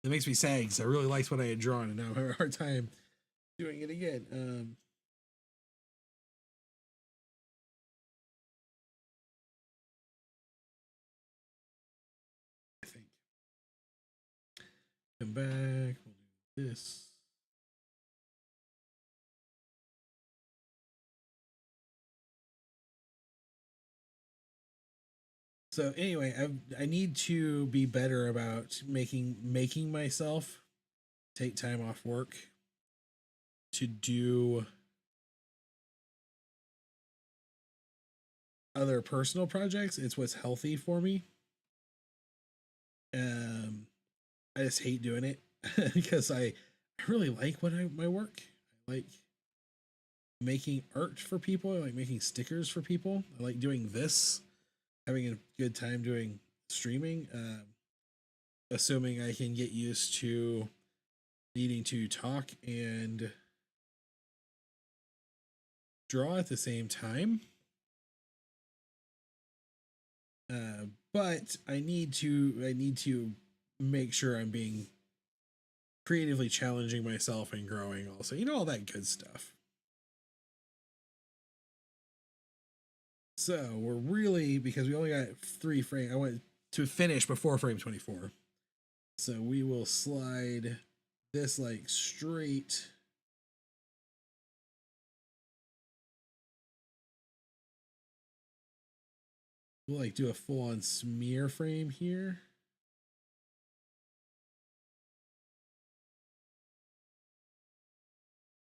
That makes me sad because I really liked what I had drawn, and now I'm having a hard time doing it again. I think. Come back. We'll do this. So anyway, I need to be better about making myself take time off work to do other personal projects. It's what's healthy for me. I just hate doing it because I really like my work. I like making art for people. I like making stickers for people. I like doing this, having a good time doing streaming. Assuming I can get used to needing to talk and draw at the same time. But I need to make sure I'm being creatively challenging myself and growing also. You know, all that good stuff. So we're really, because we only got 3 frames, I went to finish before frame 24. So we will slide this like straight. We'll like do a full on smear frame here.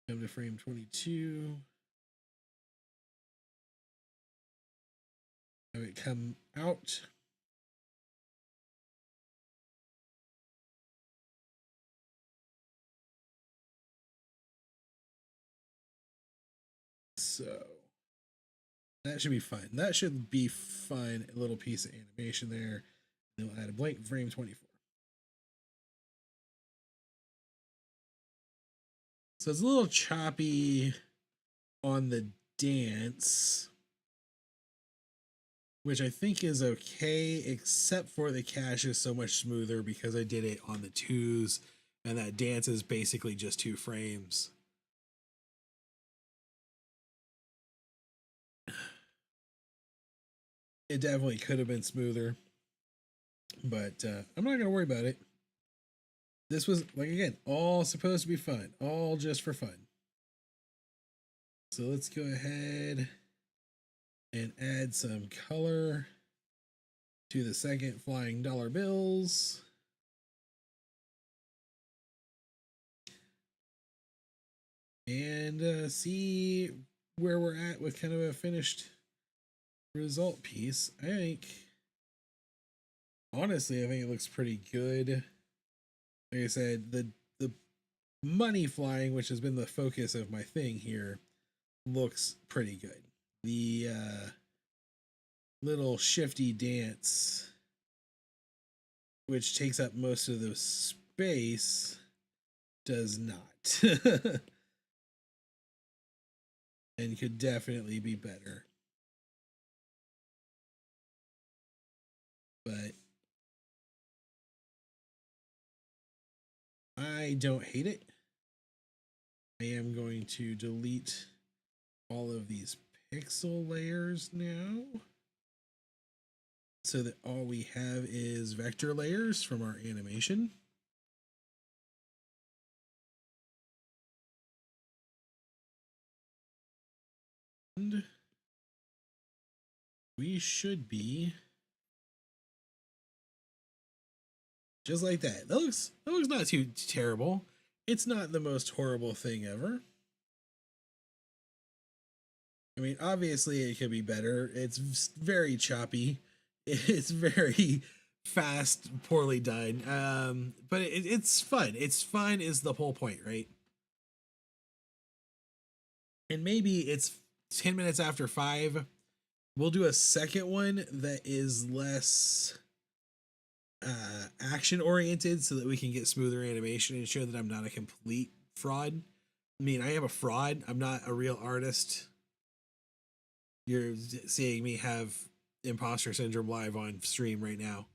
Come to frame 22. Have it come out. So that should be fine. That should be fine. A little piece of animation there. Then we'll add a blank frame 24. So it's a little choppy on the dance, which I think is okay, except for the cache is so much smoother because I did it on the 2s, and that dance is basically just 2 frames. It definitely could have been smoother, but I'm not going to worry about it. This was, like, again, all supposed to be fun, all just for fun. So let's go ahead and add some color to the second flying dollar bills. And see where we're at with kind of a finished result piece. I think, honestly, I think it looks pretty good. Like I said, the money flying, which has been the focus of my thing here, looks pretty good. The little shifty dance, which takes up most of the space, does not. And could definitely be better. But I don't hate it. I am going to delete all of these pixel layers now, so that all we have is vector layers from our animation. And we should be just like that. That looks not too terrible. It's not the most horrible thing ever. I mean, obviously it could be better. It's very choppy. It's very fast, poorly done. But it's fun. It's fun is the whole point, right? And maybe it's 10 minutes after 5. We'll do a second one that is less action oriented, so that we can get smoother animation and show that I'm not a complete fraud. I mean, I am a fraud. I'm not a real artist. You're seeing me have imposter syndrome live on stream right now.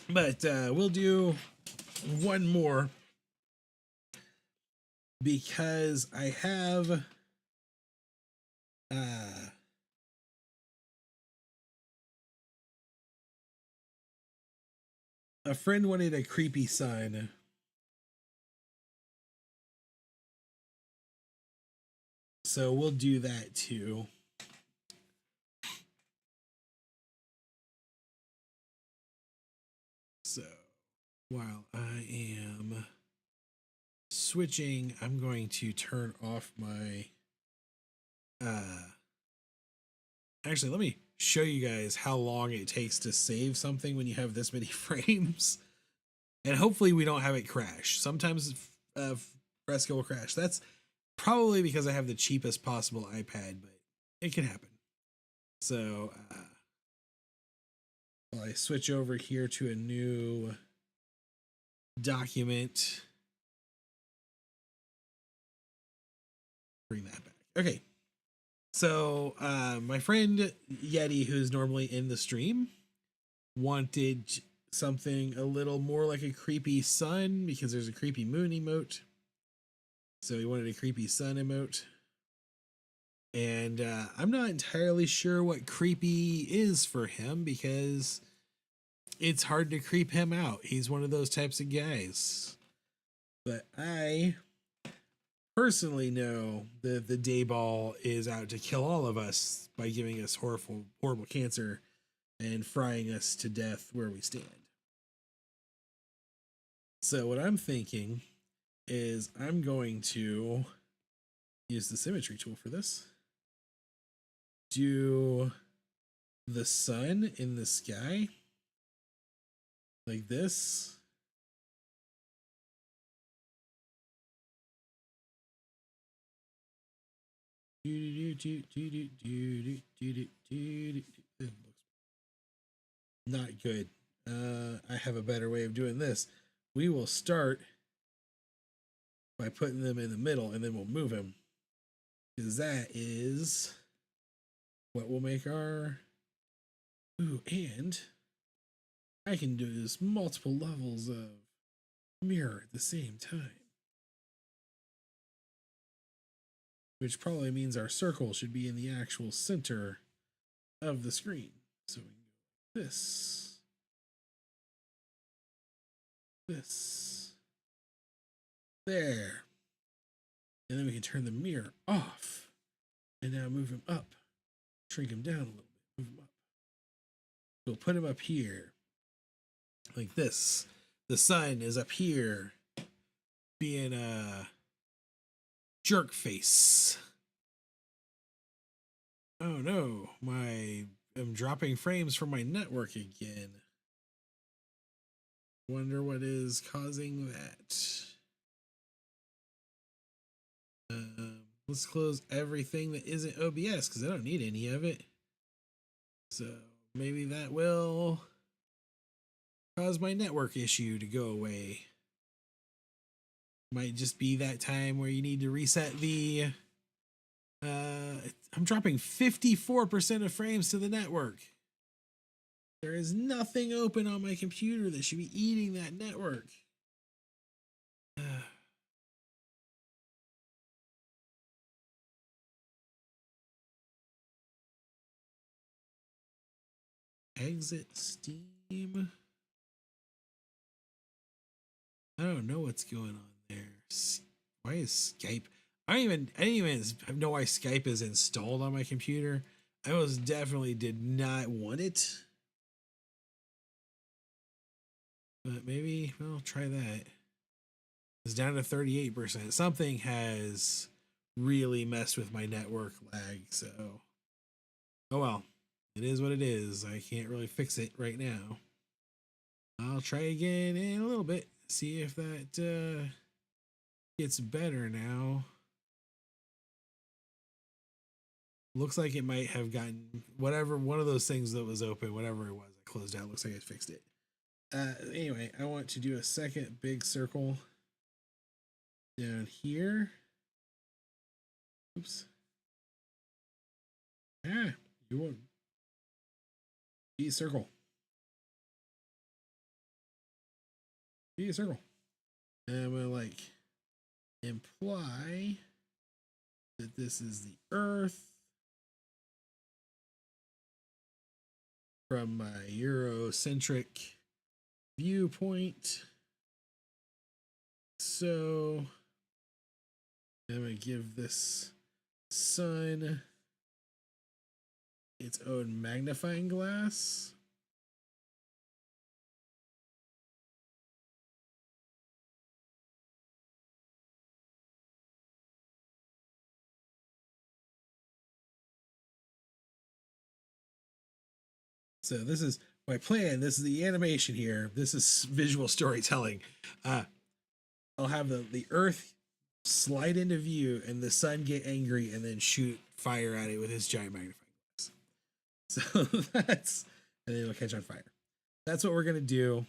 But we'll do one more, because I have a friend wanted a creepy sun. So we'll do that too. So while I am switching, I'm going to turn off my actually, let me show you guys how long it takes to save something when you have this many frames. And hopefully we don't have it crash. Sometimes Fresco will crash. That's probably because I have the cheapest possible iPad, but it can happen. So while I switch over here to a new document, bring that back. Okay. So my friend Yeti, who's normally in the stream, wanted something a little more like a creepy sun, because there's a creepy moon emote. So he wanted a creepy sun emote. And I'm not entirely sure what creepy is for him because it's hard to creep him out. He's one of those types of guys. But I personally know that the Dayball is out to kill all of us by giving us horrible cancer and frying us to death where we stand. So what I'm thinking is I'm going to use the symmetry tool for this. Do the sun in the sky like this. Not good. I have a better way of doing this. We will start by putting them in the middle and then we'll move them. Because that is what will make our... Ooh, and I can do this multiple levels of mirror at the same time. Which probably means our circle should be in the actual center of the screen. So we can go like this. This. There. And then we can turn the mirror off. And now move him up. Shrink him down a little bit. Move him up. We'll put him up here. Like this. The sun is up here. Being a jerk face. Oh no. I'm dropping frames from my network again. Wonder what is causing that. Let's close everything that isn't OBS because I don't need any of it. So maybe that will cause my network issue to go away. Might just be that time where you need to reset the... I'm dropping 54% of frames to the network. There is nothing open on my computer that should be eating that network. Exit Steam. I don't know what's going on there. Why is Skype? I didn't even know why Skype is installed on my computer. I most definitely did not want it. But maybe I'll try that. It's down to 38%. Something has really messed with my network lag, so oh well. It is what it is. I can't really fix it right now. I'll try again in a little bit. See if that gets better now. Looks like it might have gotten whatever one of those things that was open, whatever it was, I closed out. Looks like I fixed it. Anyway, I want to do a second big circle down here. Oops. Ah, you won't. Be a circle. Be a circle. And I'm gonna like imply that this is the Earth from my Eurocentric viewpoint. So I'm gonna give this sun its own magnifying glass. So this is my plan. This is the animation here. This is visual storytelling. I'll have the Earth slide into view and the sun get angry and then shoot fire at it with his giant magnifying glass. So that's, and then it'll catch on fire. That's what we're going to do.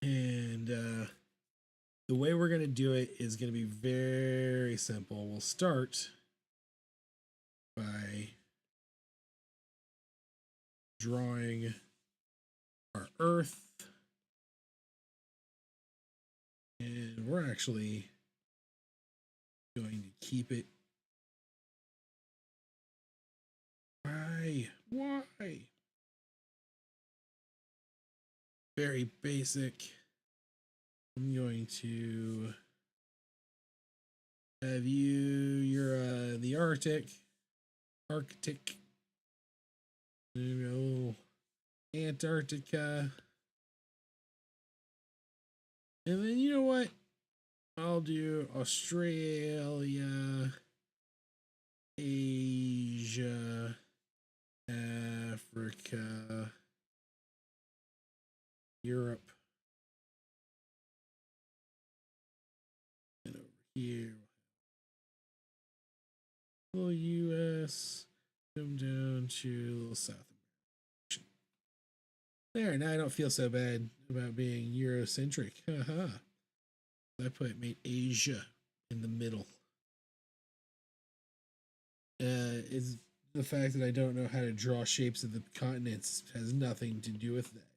And the way we're going to do it is going to be very simple. We'll start by drawing our Earth. And we're actually going to keep it Why? Why? Very basic. I'm going to have you're the Arctic, Antarctica. And then you know what? I'll do Australia, Asia, Africa, Europe, and over here, little US, come down to little South America. There, now I don't feel so bad about being Eurocentric. Haha. Made Asia in the middle. Is the fact that I don't know how to draw shapes of the continents has nothing to do with that.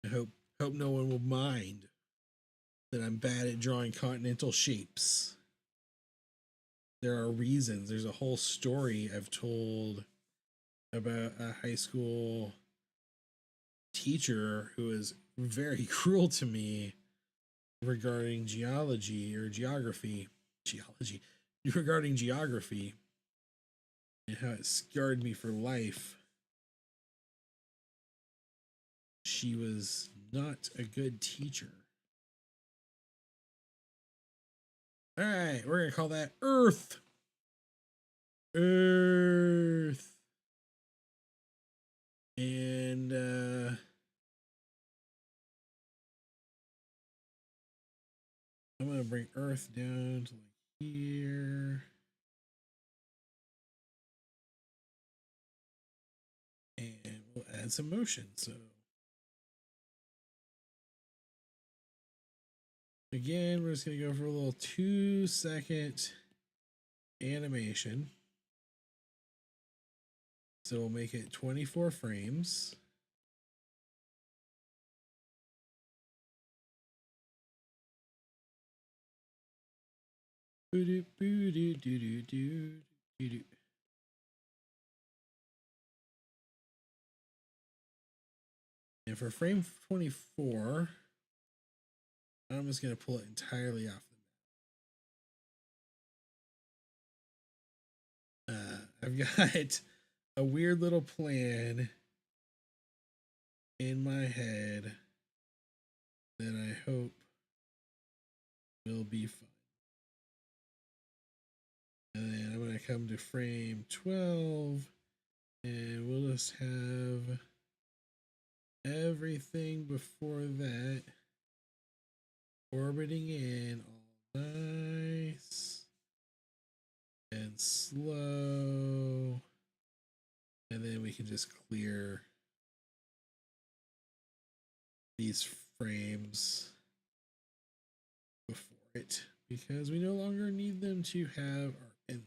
I hope no one will mind that I'm bad at drawing continental shapes. There are reasons. There's a whole story I've told about a high school teacher who was very cruel to me regarding geography and how it scarred me for life. She was not a good teacher. All right, we're gonna call that Earth. Earth. And I'm gonna bring Earth down to like here. And we'll add some motion. So again, we're just gonna go for a little 2-second animation. So we'll make it 24 frames. And for frame 24, I'm just going to pull it entirely off the map. I've got a weird little plan in my head that I hope will be fun. And then I'm going to come to frame 12 and we'll just have everything before that orbiting in all nice and slow. And then we can just clear these frames before it because we no longer need them to have art in them.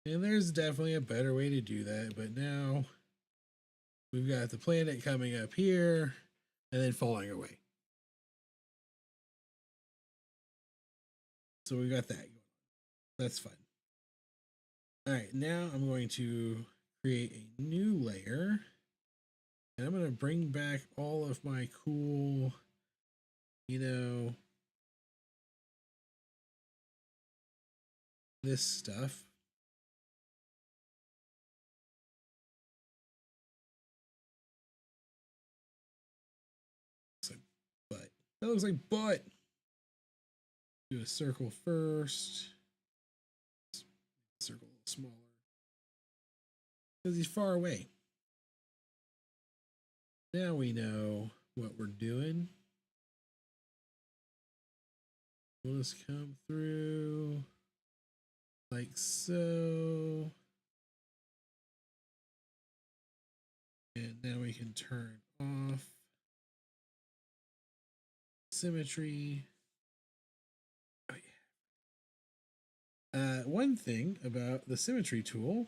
And there's definitely a better way to do that, but now we've got the planet coming up here and then falling away. So we got that going. That's fun. All right, now I'm going to create a new layer and I'm going to bring back all of my cool, this stuff. Looks like butt. That looks like butt. Do a circle first. Circle a little smaller. Because he's far away. Now we know what we're doing. We'll just come through like so. And now we can turn off symmetry. Oh yeah. One thing about the symmetry tool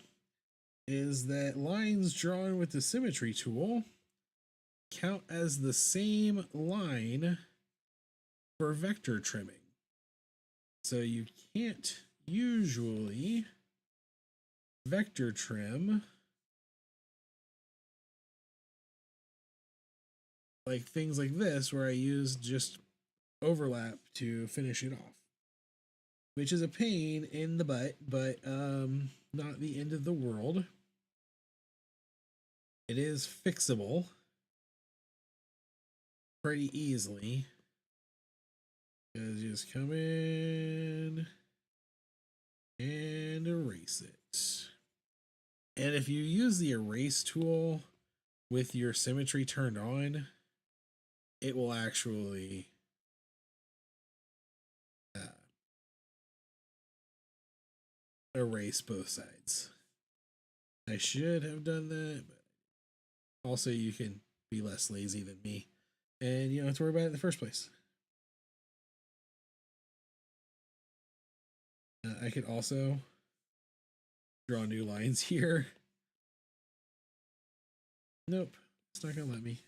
is that lines drawn with the symmetry tool count as the same line for vector trimming. So you can't usually vector trim like things like this where I use just overlap to finish it off, which is a pain in the butt, but not the end of the world. It is fixable pretty easily. Just come in and erase it. And if you use the erase tool with your symmetry turned on, it will actually erase both sides. I should have done that, but also you can be less lazy than me and you don't have to worry about it in the first place. I could also draw new lines here. Nope, it's not gonna let me.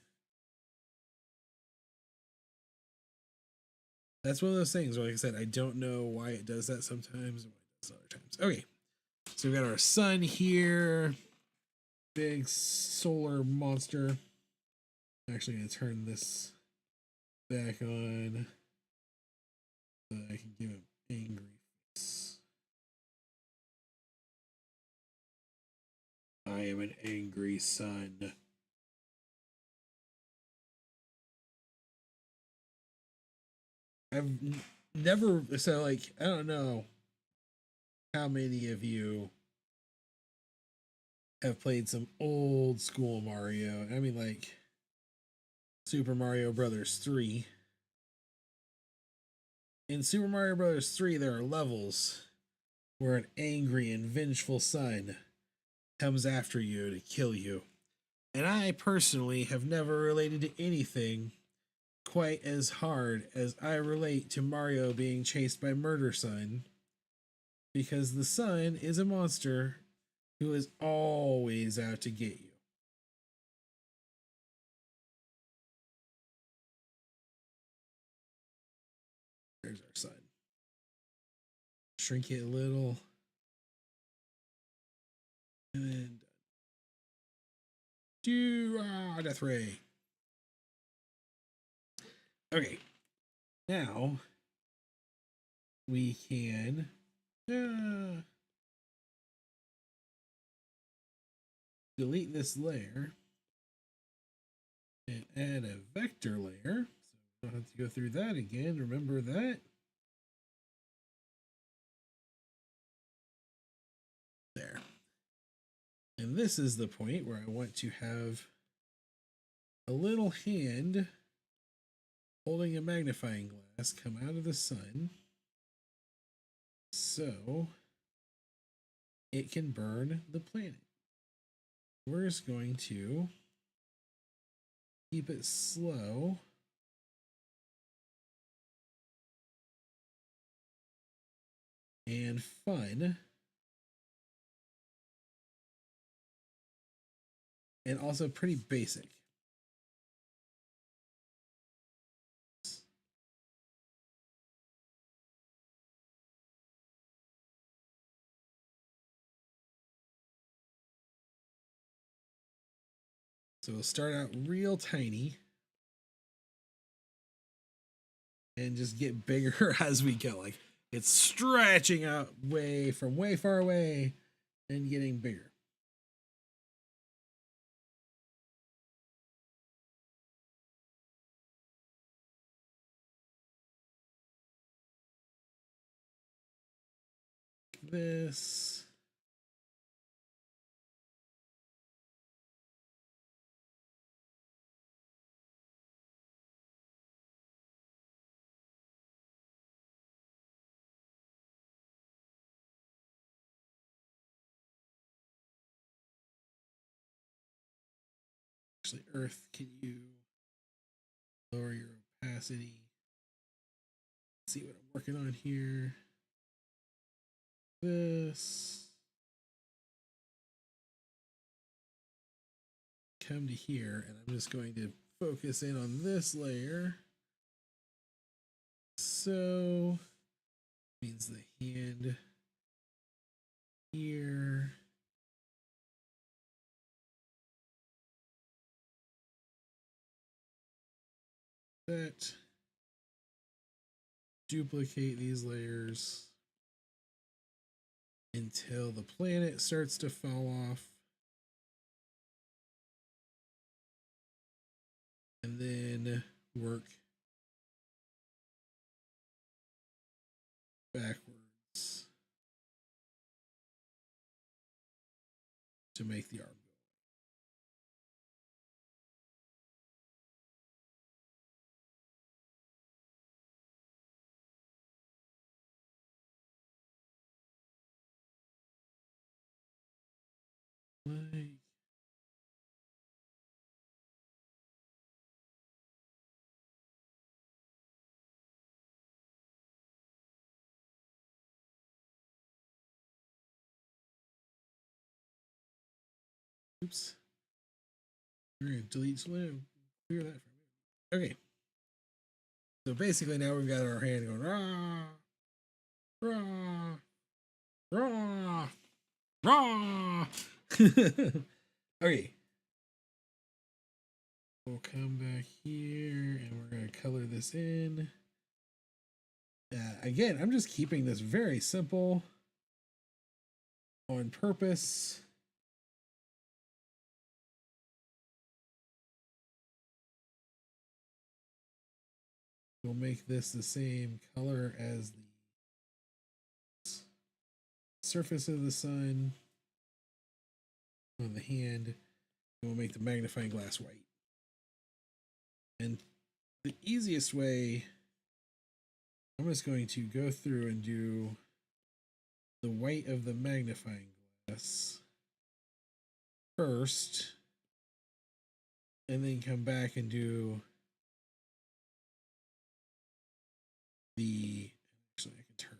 That's one of those things where, like I said, I don't know why it does that sometimes and why it does other times. Okay, so we've got our sun here, big solar monster. I'm actually gonna turn this back on so I can give him angry face. I am an angry sun. I've never, so like, I don't know how many of you have played some old school Mario. I mean, like Super Mario Brothers 3. In Super Mario Brothers 3, there are levels where an angry and vengeful sun comes after you to kill you. And I personally have never related to anything quite as hard as I relate to Mario being chased by Murder Sun, because the sun is a monster who is always out to get you. There's our sun. Shrink it a little. And then death ray. Okay. Now we can delete this layer and add a vector layer. So we don't have to go through that again. Remember that. There. And this is the point where I want to have a little hand holding a magnifying glass come out of the sun so it can burn the planet. We're just going to keep it slow and fun, and also pretty basic. So we'll start out real tiny and just get bigger as we go. Like it's stretching out way far away and getting bigger. This. Actually, Earth, can you lower your opacity? Let's see what I'm working on here. This. Come to here, and I'm just going to focus in on this layer. so. Means the hand here. That. Duplicate these layers until the planet starts to fall off. And then work backwards to make the arm go. Like, oops. We're gonna delete slim. Clear that for me. Okay. So basically now we've got our hand going rah, rah, rah, rah. Okay. We'll come back here and we're gonna color this in. Again, I'm just keeping this very simple on purpose. We'll make this the same color as the surface of the sun on the hand. And we'll make the magnifying glass white. And the easiest way, I'm just going to go through and do the white of the magnifying glass first, and then come back and do the, actually I can turn.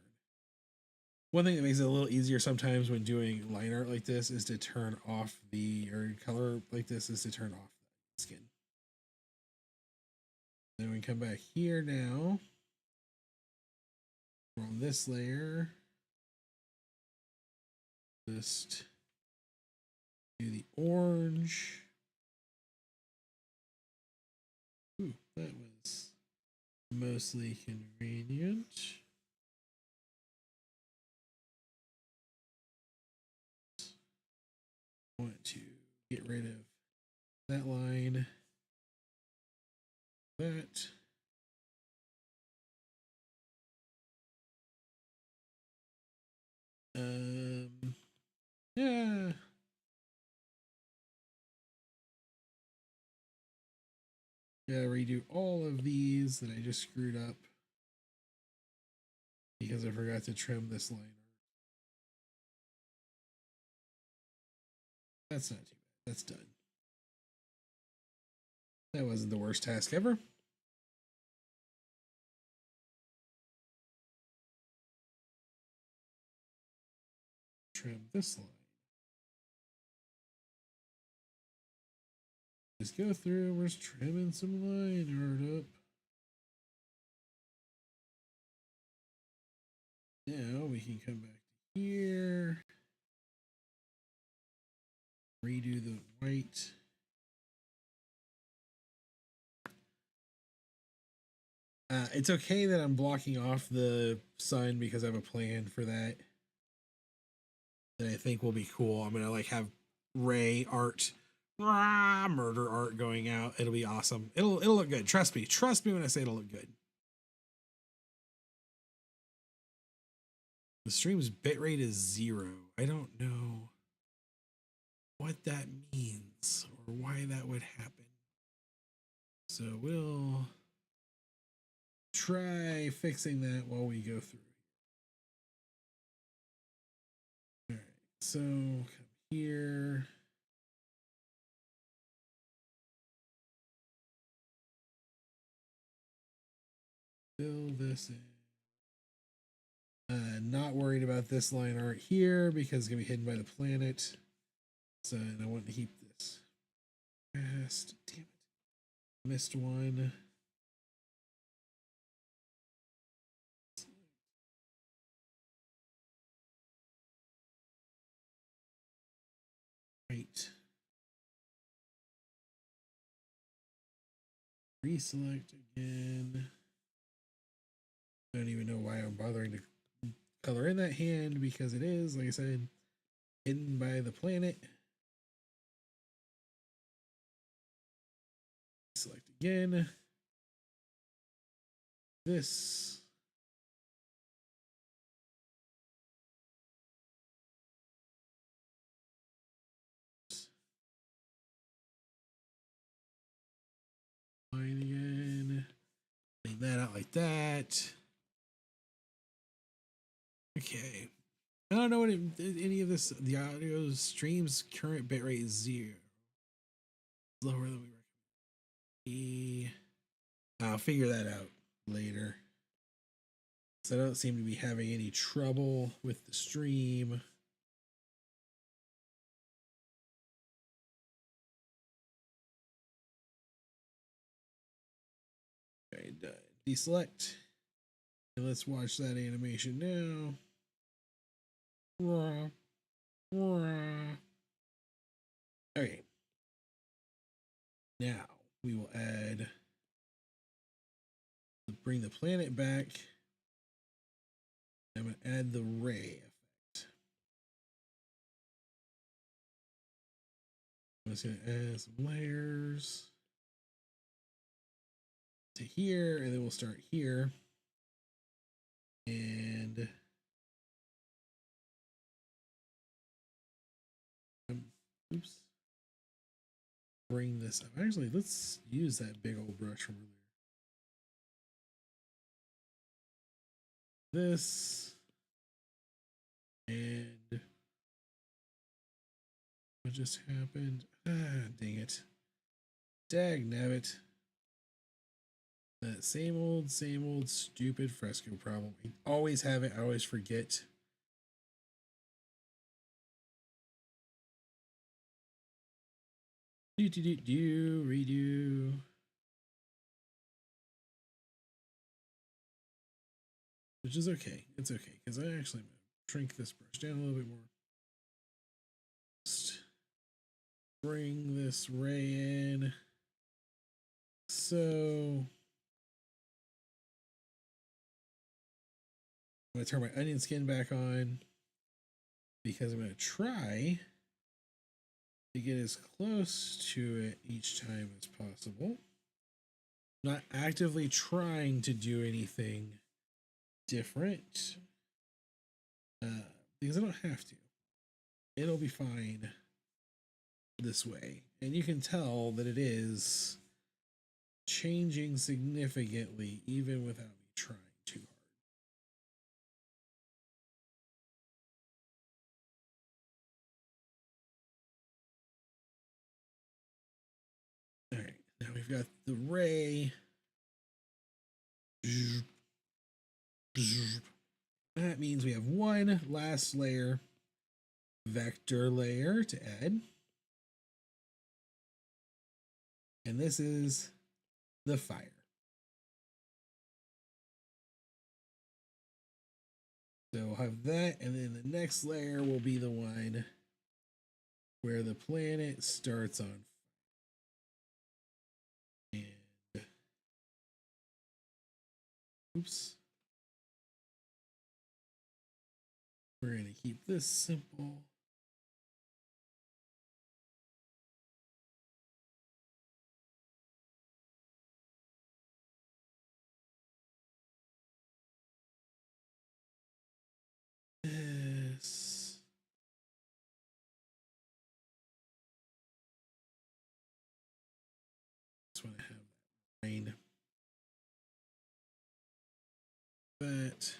One thing that makes it a little easier sometimes when doing line art like this is to turn off the, or color like this is to turn off the skin. Then we come back here now. We're on this layer. Just do the orange. Ooh, that was mostly convenient. Want to get rid of that line. That. Yeah. Gotta redo all of these that I just screwed up because I forgot to trim this line. That's not too bad. That's done. That wasn't the worst task ever. Trim this line. Just go through, we're just trimming some line art up. Now we can come back to here. Redo the white. It's okay that I'm blocking off the sun because I have a plan for that. That I think will be cool. I'm gonna like have Ray art, murder art going out. It'll be awesome. It'll look good. Trust me. Trust me when I say it'll look good. The stream's bitrate is 0. I don't know what that means or why that would happen. So we'll try fixing that while we go through. All right, so come here. Fill this in. Not worried about this line art here because it's gonna be hidden by the planet. So and I want to keep this fast. Damn it. Missed one. Right. Reselect again. I don't even know why I'm bothering to color in that hand because it is, like I said, hidden by the planet. Select again. This. Line again. Make that out like that. Okay. I don't know what any of this. The audio stream's current bitrate is 0. Lower than we recommend. I'll figure that out later. So I don't seem to be having any trouble with the stream. Okay, done. Deselect. And let's watch that animation now. Okay. Now we will bring the planet back. I'm going to add the ray effect. I'm just going to add some layers to here, and then we'll start here. And oops. Bring this up. Actually, let's use that big old brush from earlier. This. And what just happened? Ah, dang it. Dag nabbit. That same old stupid Fresco problem. I always have it. I always forget. Redo. Which is okay. It's okay because I actually shrink this brush down a little bit more. Just bring this ray in. So I'm going to turn my onion skin back on because I'm going to try to get as close to it each time as possible. I'm not actively trying to do anything different because I don't have to. It'll be fine this way. And you can tell that it is changing significantly even without me trying too hard. All right, now we've got the ray. That means we have one last layer, vector layer to add. And this is the fire. So we'll have that, and then the next layer will be the one where the planet starts on fire. And oops. We're going to keep this simple. This. Just want to have that line. That.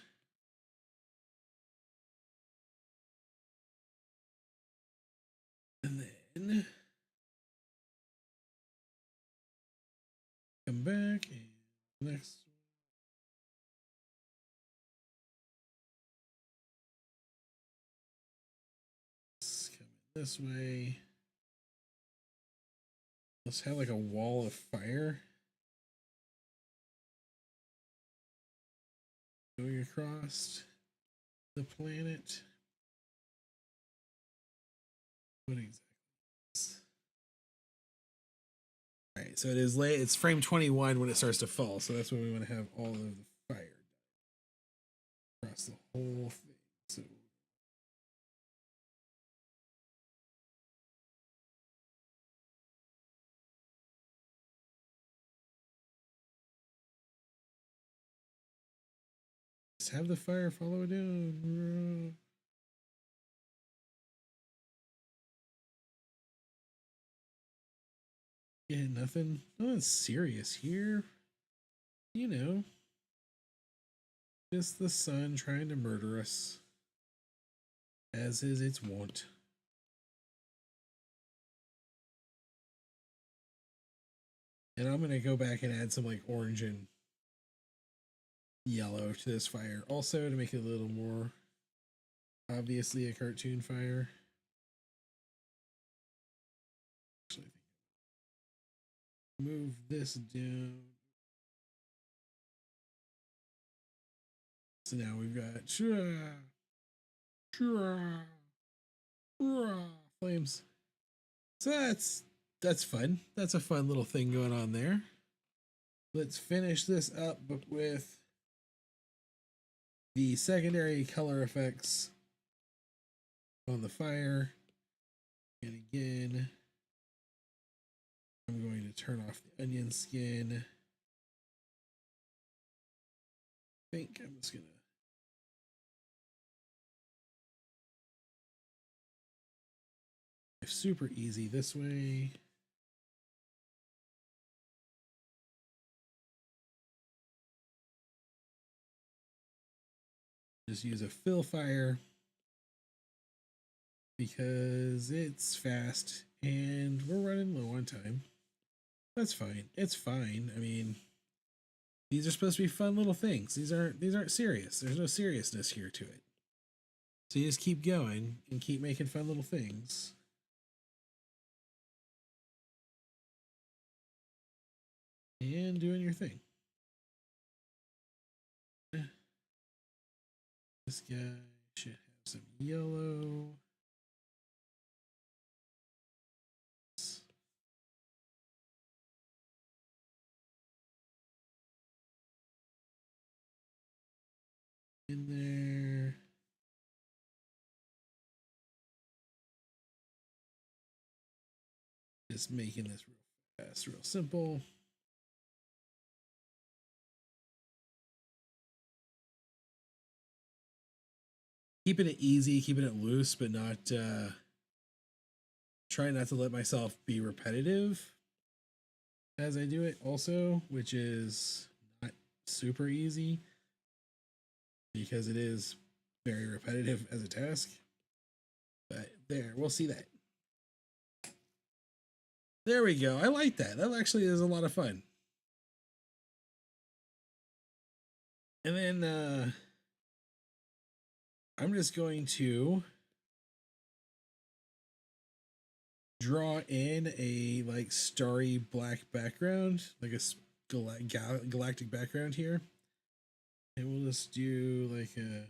And then come back and next. Come in this way. Let's have like a wall of fire going across the planet. What exactly? so it is late. It's frame 21 when it starts to fall. So that's when we want to have all of the fire across the whole thing. So just have the fire follow it down. Yeah, nothing serious here. You know, just the sun trying to murder us, as is its wont. And I'm gonna go back and add some like orange and yellow to this fire, also to make it a little more obviously a cartoon fire. Actually, move this down. So now we've got flames. So that's fun. That's a fun little thing going on there. Let's finish this up with the secondary color effects on the fire. And again, I'm going to turn off the onion skin. I think I'm just gonna super easy this way. Just use a fill fire because it's fast and we're running low on time. That's fine. It's fine. I mean, these are supposed to be fun little things. These aren't serious. There's no seriousness here to it. So you just keep going and keep making fun little things. And doing your thing. This guy should have some yellow. In there. Just making this real fast, real simple. Keeping it easy, keeping it loose, but not trying not to let myself be repetitive as I do it also, which is not super easy because it is very repetitive as a task. But there, we'll see that. There we go. I like that. That actually is a lot of fun. And then I'm just going to draw in a like starry black background, like a galactic background here. And we'll just do like a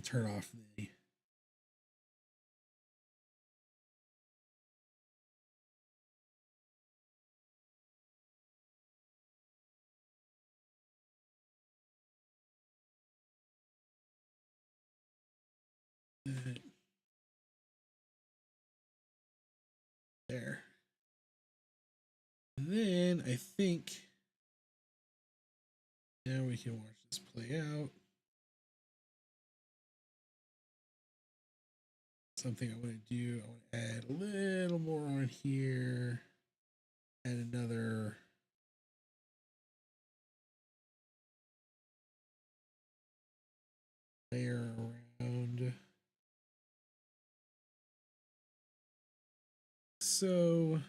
turn off the there. And then I think now we can watch this play out. Something I want to do, I want to add a little more on here. Add another layer around. So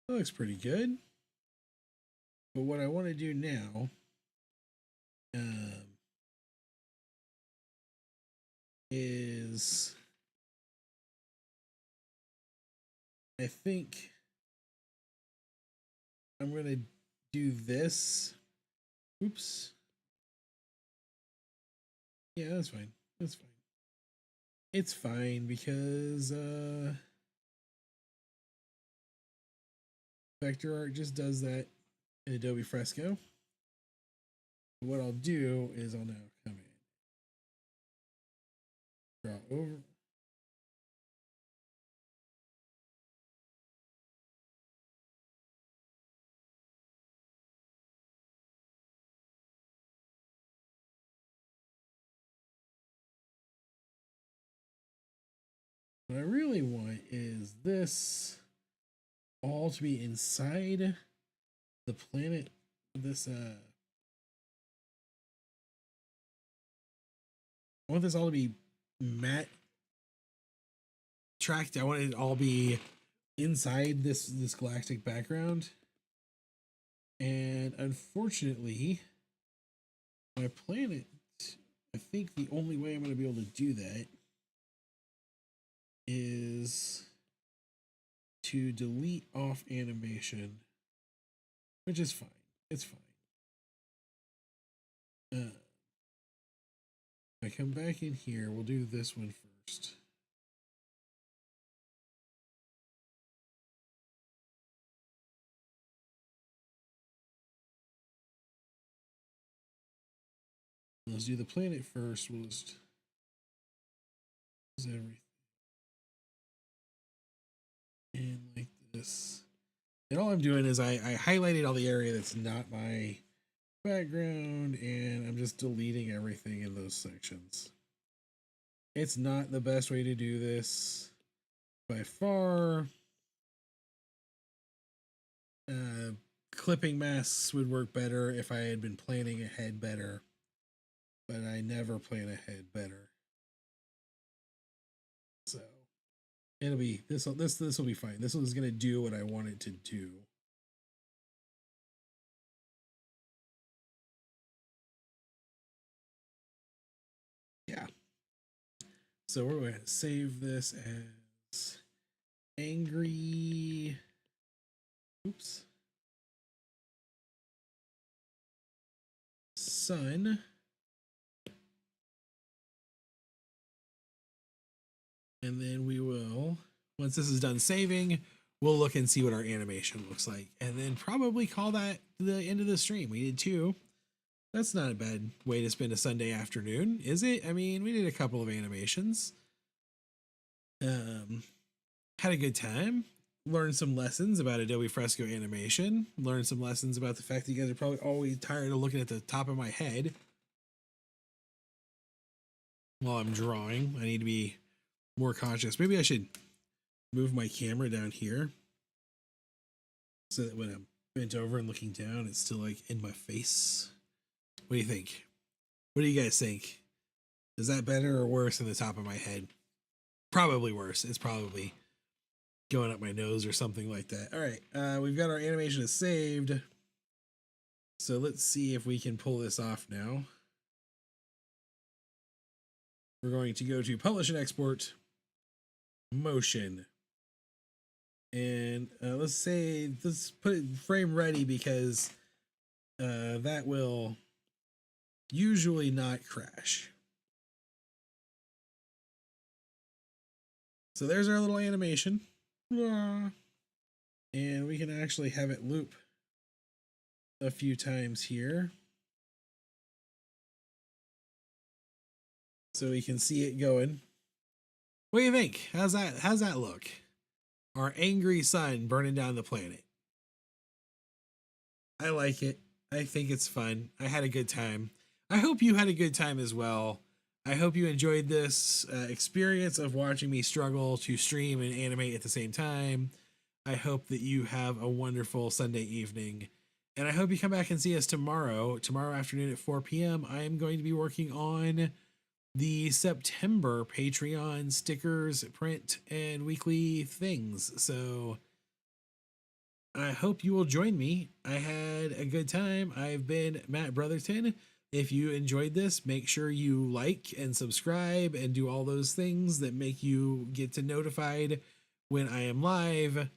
That looks pretty good. But what I want to do now is I think I'm going to do this. Oops. Yeah, that's fine. That's fine. It's fine because vector art just does that in Adobe Fresco. What I'll do is I'll now come in, draw over. What I really want is this all to be inside the planet. This I want this all to be matte tracked. I want it all be inside this galactic background. And unfortunately, my planet, I think the only way I'm going to be able to do that is to delete off animation, which is fine. It's fine. I come back in here. We'll do this one first. Let's do the planet first. We'll just use everything. And like this. And all I'm doing is I highlighted all the area that's not my background, and I'm just deleting everything in those sections. It's not the best way to do this by far. Clipping masks would work better if I had been planning ahead better, but I never plan ahead better. So it'll be this will be fine. This is gonna do what I want it to do. Yeah. So we're going to save this as angry. Oops. Sun. And then we will, once this is done saving, we'll look and see what our animation looks like. And then probably call that the end of the stream. We did 2. That's not a bad way to spend a Sunday afternoon, is it? I mean, we did a couple of animations. Had a good time. Learned some lessons about Adobe Fresco animation. Learned some lessons about the fact that you guys are probably always tired of looking at the top of my head while I'm drawing. I need to be more conscious. Maybe I should move my camera down here so that when I'm bent over and looking down, it's still like in my face. What do you think? What do you guys think? Is that better or worse than the top of my head? Probably worse. It's probably going up my nose or something like that. All right, we've got our animation saved. So let's see if we can pull this off now. We're going to go to Publish and Export, Motion. And let's put it frame ready because that will usually not crash. So there's our little animation. And we can actually have it loop a few times here, so we can see it going. What do you think? How's that look? Our angry sun burning down the planet. I like it. I think it's fun. I had a good time. I hope you had a good time as well. I hope you enjoyed this experience of watching me struggle to stream and animate at the same time. I hope that you have a wonderful Sunday evening. And I hope you come back and see us tomorrow. Tomorrow afternoon at 4 p.m., I am going to be working on the September Patreon stickers, print, and weekly things. So I hope you will join me. I had a good time. I've been Matt Brotherton. If you enjoyed this, make sure you like and subscribe and do all those things that make you get to notified when I am live.